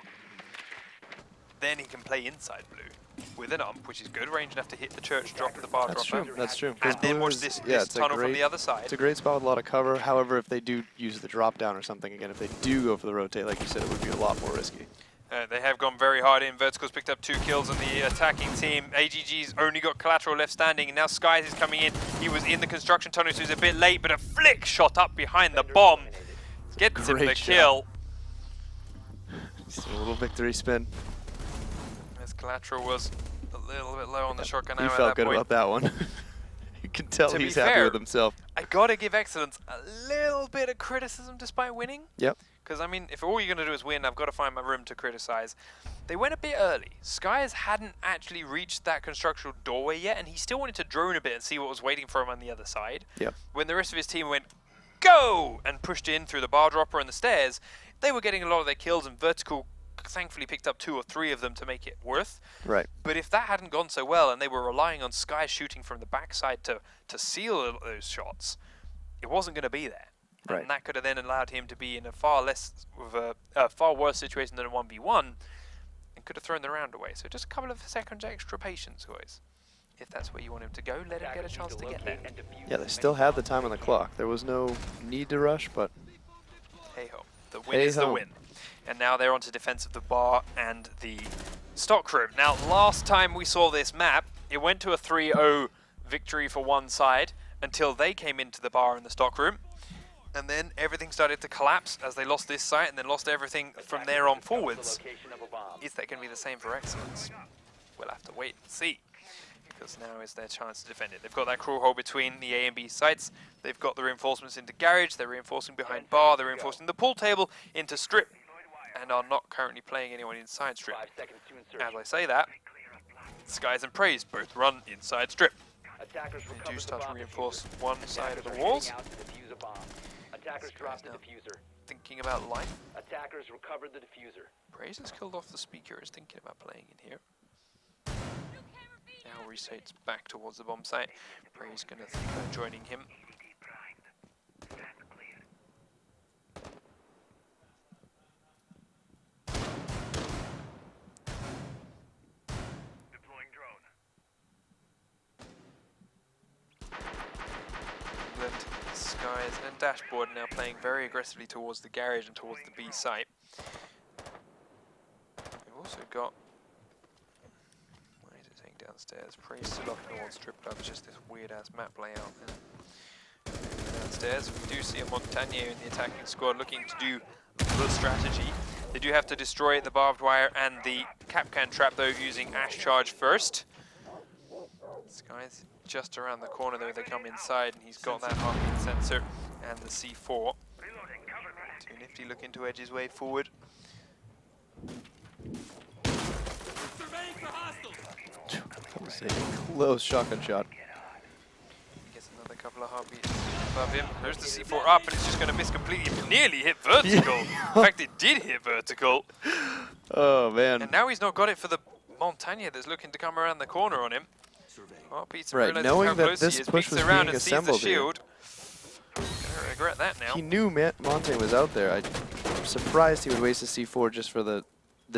[SPEAKER 1] Then he can play inside blue with an ump, which is good range enough to hit the church drop of the bar dropper.
[SPEAKER 3] That's true.
[SPEAKER 1] And then watch this tunnel from the other side.
[SPEAKER 3] It's a great spot with a lot of cover. However, if they do use the drop down or something, again, if they do go for the rotate, like you said, it would be a lot more risky.
[SPEAKER 1] They have gone very hard in. Vertical's picked up 2 kills on the attacking team. AGG's only got Collateral left standing, and now Skies is coming in. He was in the construction tunnel, so he's a bit late, but a flick shot up behind the bomb gets him the kill.
[SPEAKER 3] Just a little victory spin.
[SPEAKER 1] As Collateral was a little bit low on the shotgun
[SPEAKER 3] He
[SPEAKER 1] ammo
[SPEAKER 3] felt
[SPEAKER 1] at that
[SPEAKER 3] good
[SPEAKER 1] point.
[SPEAKER 3] about that one. You can tell
[SPEAKER 1] To be
[SPEAKER 3] he's happy
[SPEAKER 1] fair,
[SPEAKER 3] with himself.
[SPEAKER 1] I gotta give eXcellence a little bit of criticism despite winning.
[SPEAKER 3] Yep.
[SPEAKER 1] Because, I mean, if all you're going to do is win, I've got to find my room to criticize. They went a bit early. Skies hadn't actually reached that constructional doorway yet, and he still wanted to drone a bit and see what was waiting for him on the other side.
[SPEAKER 3] Yep.
[SPEAKER 1] When the rest of his team went, go! And pushed in through the bar dropper and the stairs, they were getting a lot of their kills, and Vertical thankfully picked up 2 or 3 of them to make it worth.
[SPEAKER 3] Right.
[SPEAKER 1] But if that hadn't gone so well, and they were relying on Skies shooting from the backside to seal those shots, it wasn't going to be there.
[SPEAKER 3] Right.
[SPEAKER 1] And that could have then allowed him to be in a far worse situation than a 1v1, and could have thrown the round away. So just a couple of seconds extra patience, guys. If that's where you want him to go, let him get a chance to get there.
[SPEAKER 3] Yeah, they still had the time on the clock. There was no need to rush, but
[SPEAKER 1] Hey-ho. The win is the
[SPEAKER 3] Hey-ho.
[SPEAKER 1] win. And now they're onto defense of the bar and the stockroom. Now, last time we saw this map, it went to a 3-0 victory for one side until they came into the bar and the stockroom. And then everything started to collapse as they lost this site and then lost everything from there on forwards. Is that going to be the same for eXcellence? We'll have to wait and see, because now is their chance to defend it. They've got that crawl hole between the A and B sites. They've got the reinforcements into garage. They're reinforcing behind bar. They're reinforcing the pool table into strip, and are not currently playing anyone inside strip. As I say that, Skies and Praise both run inside strip. They do start to reinforce one side of the walls.
[SPEAKER 7] Attackers dropped the diffuser.
[SPEAKER 1] Thinking about life.
[SPEAKER 7] Attackers recovered the diffuser.
[SPEAKER 1] Praise has killed off the speaker, is thinking about playing in here. Now resets back towards the bomb site. Praise going to think about joining him.
[SPEAKER 2] Deploying drone.
[SPEAKER 1] England, Skies and Dashboard now playing very aggressively towards the garage and towards the B site. We've also got, why is it saying downstairs? Praise still up towards Strip Club, just this weird ass map layout. Downstairs, we do see a Montagnier in the attacking squad looking to do the strategy. They do have to destroy the barbed wire and the Capcan trap though, using Ash Charge first. Skies just around the corner though, they come inside and he's got that heartbeat sensor and the C4. Too Nifty looking to edge his way forward.
[SPEAKER 3] that was a close shotgun shot.
[SPEAKER 1] He gets another couple of heartbeats above him. There's the C4 up and it's just going to miss completely. It nearly hit Vertical. In fact, it did hit Vertical.
[SPEAKER 3] Oh, man.
[SPEAKER 1] And now he's not got it for the Montagnier that's looking to come around the corner on him. Oh, Pizza
[SPEAKER 3] Right,
[SPEAKER 1] realizes
[SPEAKER 3] knowing
[SPEAKER 1] how
[SPEAKER 3] that
[SPEAKER 1] close
[SPEAKER 3] this
[SPEAKER 1] he is,
[SPEAKER 3] push
[SPEAKER 1] peeks
[SPEAKER 3] was
[SPEAKER 1] around
[SPEAKER 3] being
[SPEAKER 1] and sees the
[SPEAKER 3] assembled here.
[SPEAKER 1] shield. Gonna regret that now.
[SPEAKER 3] He knew Monte was out there. I'm surprised he would waste a C4 just for the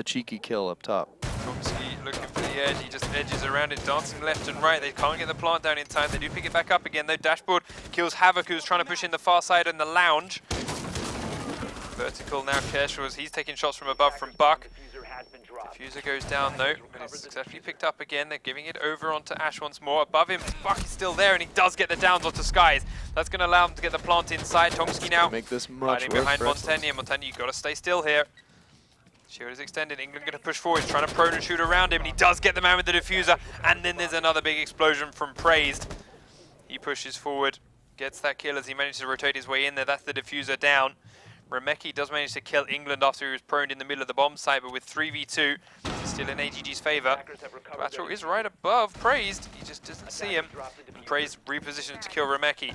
[SPEAKER 3] cheeky kill up top.
[SPEAKER 1] Tomsky looking for the edge, he just edges around it, dancing left and right. They can't get the plant down in time. They do pick it back up again though. Dashboard kills Havoc, who's trying to push in the far side in the lounge. Vertical now, Kershaw, as he's taking shots from above from Buck.
[SPEAKER 7] Diffuser has been dropped.
[SPEAKER 1] Diffuser goes down though, but it's successfully picked up again. They're giving it over onto Ash once more. Above him, Buck is still there, and he does get the downs onto Skies. That's going to allow him to get the plant inside. Tomsky now
[SPEAKER 3] Make this much
[SPEAKER 1] hiding
[SPEAKER 3] worse
[SPEAKER 1] behind
[SPEAKER 3] for
[SPEAKER 1] Montaigne.
[SPEAKER 3] Excellence.
[SPEAKER 1] Montaigne, you've got to stay still here. Shield is extended. England going to push forward. He's trying to prone and shoot around him, and he does get the man with the diffuser. And then there's another big explosion from Praised. He pushes forward, gets that kill as he manages to rotate his way in there. That's the diffuser down. Remeki does manage to kill England after he was proned in the middle of the bomb site, but with 3v2, it's still in AGG's favour. Collateral is right above Praised. He just doesn't see him. And Praised repositions to kill Remeki.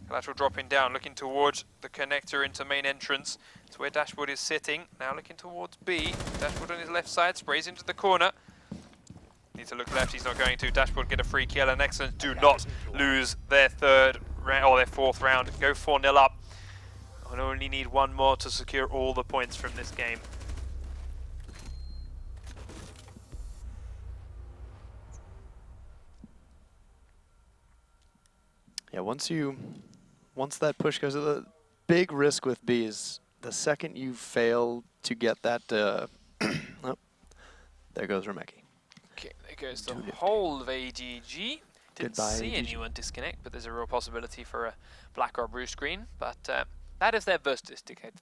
[SPEAKER 1] Collateral dropping down, looking towards the connector into main entrance. It's where Dashboard is sitting. Now looking towards B. Dashboard on his left side, sprays into the corner. Needs to look left, he's not going to. Dashboard get a free kill, and Excellence do not lose their third round, or their fourth round. Go 4-0 up. And only need one more to secure all the points from this game.
[SPEAKER 3] Yeah, once that push goes, the big risk with B is the second you fail to get that. Oh, there goes Remeki.
[SPEAKER 1] Okay, there goes the whole of AGG. Didn't
[SPEAKER 3] Goodbye,
[SPEAKER 1] see
[SPEAKER 3] AGG.
[SPEAKER 1] anyone disconnect, but there's a real possibility for a black or blue screen. But that is their first disconnect.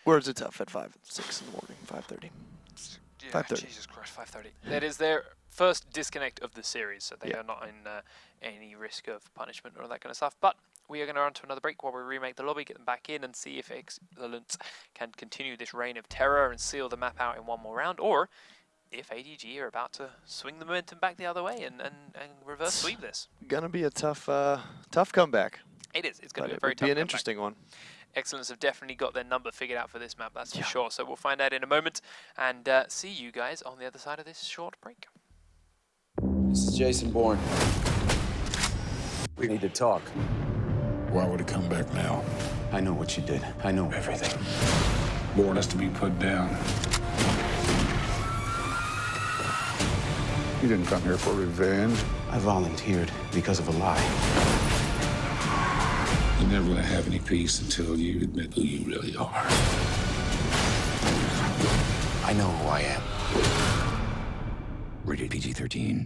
[SPEAKER 3] Words are tough at 5, 6 in the morning, 5:30.
[SPEAKER 1] Yeah,
[SPEAKER 3] 5:30.
[SPEAKER 1] Jesus Christ, 5:30. That is their first disconnect of the series, so they
[SPEAKER 3] Yeah.
[SPEAKER 1] are not in any risk of punishment or that kind of stuff. But we are going to run to another break while we remake the lobby, get them back in, and see if eXcellence can continue this reign of terror and seal the map out in one more round, or if AGG are about to swing the momentum back the other way and reverse sweep this.
[SPEAKER 3] Gonna be a tough comeback.
[SPEAKER 1] It is. It's going
[SPEAKER 3] But
[SPEAKER 1] to be a
[SPEAKER 3] it
[SPEAKER 1] very
[SPEAKER 3] would
[SPEAKER 1] tough
[SPEAKER 3] be an
[SPEAKER 1] comeback.
[SPEAKER 3] interesting one.
[SPEAKER 1] eXcellence have definitely got their number figured out for this map, that's for
[SPEAKER 3] Yeah.
[SPEAKER 1] sure. So we'll find out in a moment and see you guys on the other side of this short break.
[SPEAKER 8] This is Jason Bourne. We need to talk.
[SPEAKER 5] Why would he come back now?
[SPEAKER 6] I know what you did. I know everything.
[SPEAKER 5] Bourne has to be put down. You didn't come here for revenge.
[SPEAKER 6] I volunteered because of a lie.
[SPEAKER 5] You're never gonna have any peace until you admit who you really are.
[SPEAKER 6] I know who I am.
[SPEAKER 9] Rated PG-13.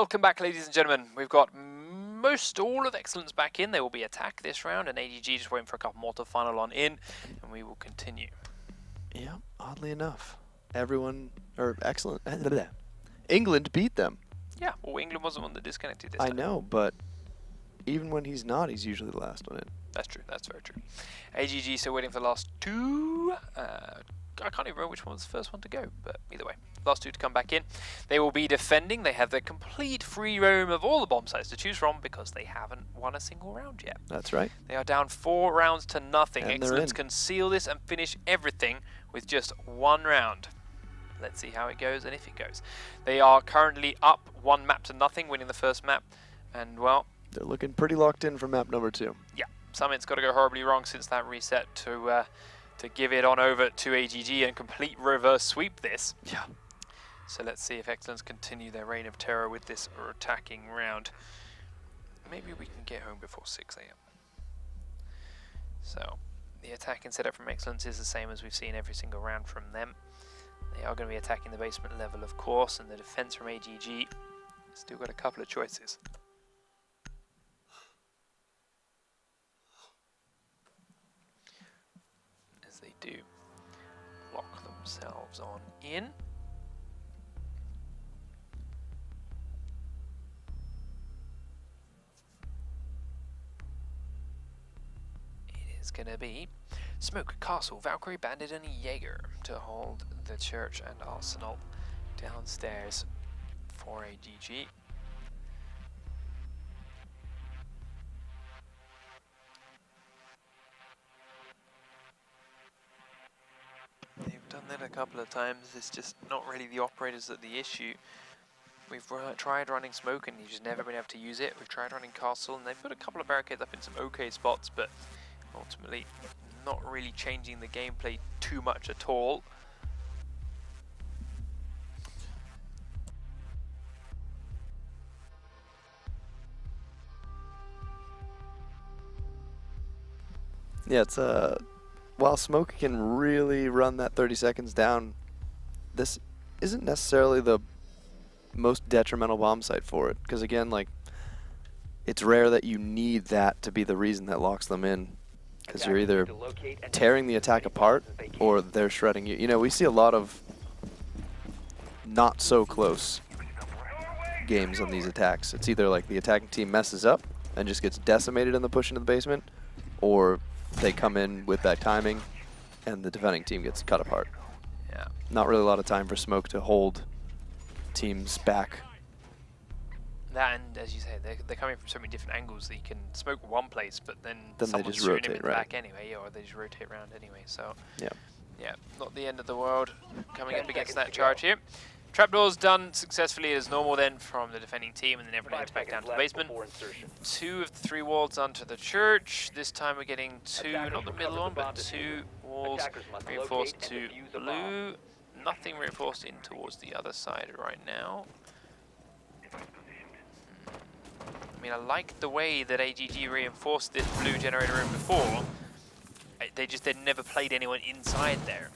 [SPEAKER 1] Welcome back, ladies and gentlemen. We've got most all of eXcellence back in. They will be attack this round, and AGG just waiting for a couple more to final on in, and we will continue.
[SPEAKER 3] Yeah, oddly enough, everyone, or excellent, England beat them.
[SPEAKER 1] Yeah, well, England wasn't one that disconnected this
[SPEAKER 3] I
[SPEAKER 1] time.
[SPEAKER 3] know, but even when he's not, he's usually the last one in.
[SPEAKER 1] That's true. That's very true. AGG still waiting for the last two. I can't even remember which one was the first one to go, but either way, last two to come back in. They will be defending. They have the complete free roam of all the bomb sites to choose from because they haven't won a single round yet.
[SPEAKER 3] That's right.
[SPEAKER 1] They are down 4 rounds to nothing.
[SPEAKER 3] And they're
[SPEAKER 1] eXcellence
[SPEAKER 3] in.
[SPEAKER 1] can seal this and finish everything with just 1 round. Let's see how it goes and if it goes. They are currently up 1 map to nothing, winning the first map, and well,
[SPEAKER 3] They're looking pretty locked in for map number 2.
[SPEAKER 1] yeah, Summit's got to go horribly wrong since that reset to give it on over to AGG and complete reverse sweep this.
[SPEAKER 3] Yeah.
[SPEAKER 1] So let's see if eXcellence continue their reign of terror with this attacking round. Maybe we can get home before 6 AM. So the attacking setup from eXcellence is the same as we've seen every single round from them. They are going to be attacking the basement level, of course, and the defense from AGG still got a couple of choices. As they do lock themselves on in. It is going to be Smoke, Castle, Valkyrie, Bandit and Jaeger to hold the church and arsenal downstairs for AGG. They've done that a couple of times. It's just not really the operators that the issue. We've tried running Smoke and you've just never been able to use it. We've tried running Castle and they've put a couple of barricades up in some okay spots, but ultimately not really changing the gameplay too much at all.
[SPEAKER 3] Yeah, it's while Smoke can really run that 30 seconds down, this isn't necessarily the most detrimental bomb site for it. Because again, like, it's rare that you need that to be the reason that locks them in. Because you're either tearing the attack apart or they're shredding you. You know, we see a lot of not so close games on these attacks. It's either like the attacking team messes up and just gets decimated in the push into the basement, or they come in with that timing and the defending team gets cut apart.
[SPEAKER 1] Yeah.
[SPEAKER 3] Not really a lot of time for Smoke to hold teams back.
[SPEAKER 1] That, and as you say, they're coming from so many different angles that you can smoke one place, but then
[SPEAKER 3] they
[SPEAKER 1] someone's
[SPEAKER 3] just
[SPEAKER 1] shooting him
[SPEAKER 3] rotate,
[SPEAKER 1] in the
[SPEAKER 3] right.
[SPEAKER 1] back anyway, or they just rotate around anyway. So
[SPEAKER 3] Yeah.
[SPEAKER 1] yeah, not the end of the world coming up against that charge here. Trapdoors done successfully as normal then from the defending team, and then everyone heads back down to the basement. 2 of the 3 walls onto the church. This time we're getting 2, not the middle one, but 2 walls reinforced to blue. Nothing reinforced in towards the other side right now. I mean, I like the way that AGG reinforced this blue generator room before. They'd never played anyone inside there.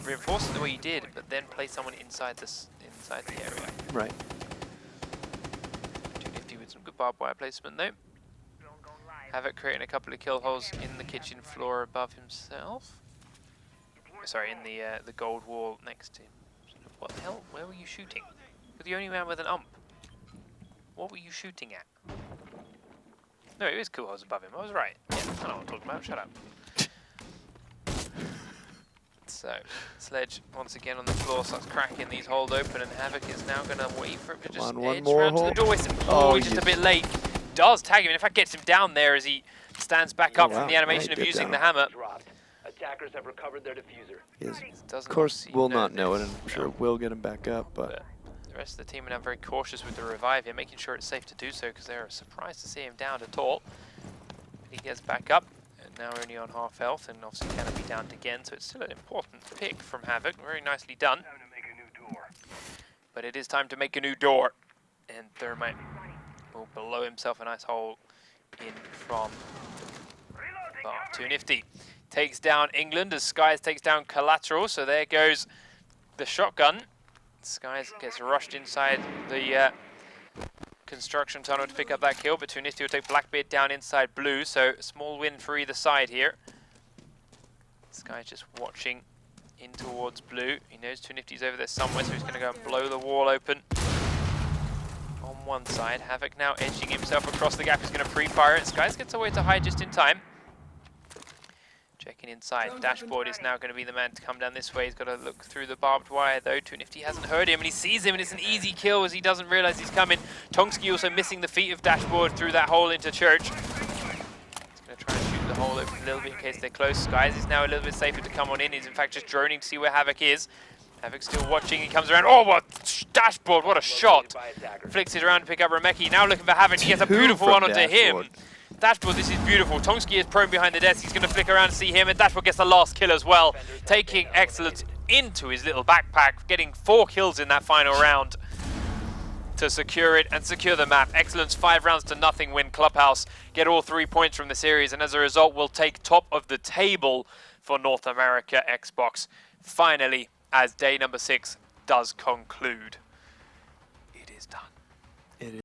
[SPEAKER 1] Reinforce it the way you did, but then play someone inside the area.
[SPEAKER 3] Right.
[SPEAKER 1] Too nifty with some good barbed wire placement though. Havoc creating a couple of kill holes in the kitchen floor above himself. Sorry, in the gold wall next to him. What the hell? Where were you shooting? You're the only man with an ump. What were you shooting at? No, it was kill holes above him. I was right. Yeah, I know what I'm talking about. Shut up. So, Sledge once again on the floor starts cracking these holes open, and Havoc is now going to wait for him to just
[SPEAKER 3] one
[SPEAKER 1] edge
[SPEAKER 3] more
[SPEAKER 1] around to
[SPEAKER 3] hole.
[SPEAKER 1] the doorway. Oh, he's just
[SPEAKER 3] yes.
[SPEAKER 1] a bit late. Does tag him, and in fact gets him down there as he stands back up
[SPEAKER 3] Wow,
[SPEAKER 1] from the animation
[SPEAKER 3] right,
[SPEAKER 1] of
[SPEAKER 3] get
[SPEAKER 1] using
[SPEAKER 3] down.
[SPEAKER 1] the hammer.
[SPEAKER 7] Attackers have recovered their diffuser.
[SPEAKER 1] Doesn't
[SPEAKER 3] Of course,
[SPEAKER 1] see
[SPEAKER 3] we'll
[SPEAKER 1] no
[SPEAKER 3] not know it,
[SPEAKER 1] this.
[SPEAKER 3] and I'm sure we'll get him back up, but
[SPEAKER 1] The rest of the team are now very cautious with the revive here, making sure it's safe to do so because they're surprised to see him down at all. He gets back up, and now only on half health, and obviously cannot be downed again, so it's still an important pick from Havoc. Very nicely done.
[SPEAKER 2] Time to make a new door.
[SPEAKER 1] But it is time to make a new door. And Thermite will blow himself a nice hole in from bar. Too nifty. Takes down England as Skies takes down Collateral. So there goes the shotgun. Skies gets rushed inside the construction tunnel to pick up that kill, but Too Nifty will take Blackbeard down inside blue, so small win for either side here. This guy's just watching in towards blue. He knows Too Nifty's over there somewhere, so he's going to go and blow the wall open on one side. Havoc now edging himself across the gap. He's going to pre-fire it. Skies gets away to hide just in time. Checking inside. Dashboard is now going to be the man to come down this way. He's got to look through the barbed wire though. Too Nifty hasn't heard him and he sees him and it's an easy kill as he doesn't realize he's coming. Tongsky also missing the feet of Dashboard through that hole into Church. He's going to try and shoot the hole open a little bit in case they're close. Skies is now a little bit safer to come on in. He's in fact just droning to see where Havoc is. Havoc still watching. He comes around. Oh, what Dashboard! What a shot! Flicks it around to pick up Remeki. Now looking for Havoc. He gets a beautiful one onto him. Dashboard, this is beautiful. Tongsky is prone behind the desk. He's going to flick around to see him, and Dashboard gets the last kill as well, taking eXcellence into his little backpack, getting 4 kills in that final round to secure it and secure the map. eXcellence 5 rounds to nothing win Clubhouse, get all 3 points from the series, and as a result will take top of the table for North America Xbox. Finally, as day number 6 does conclude. It is done.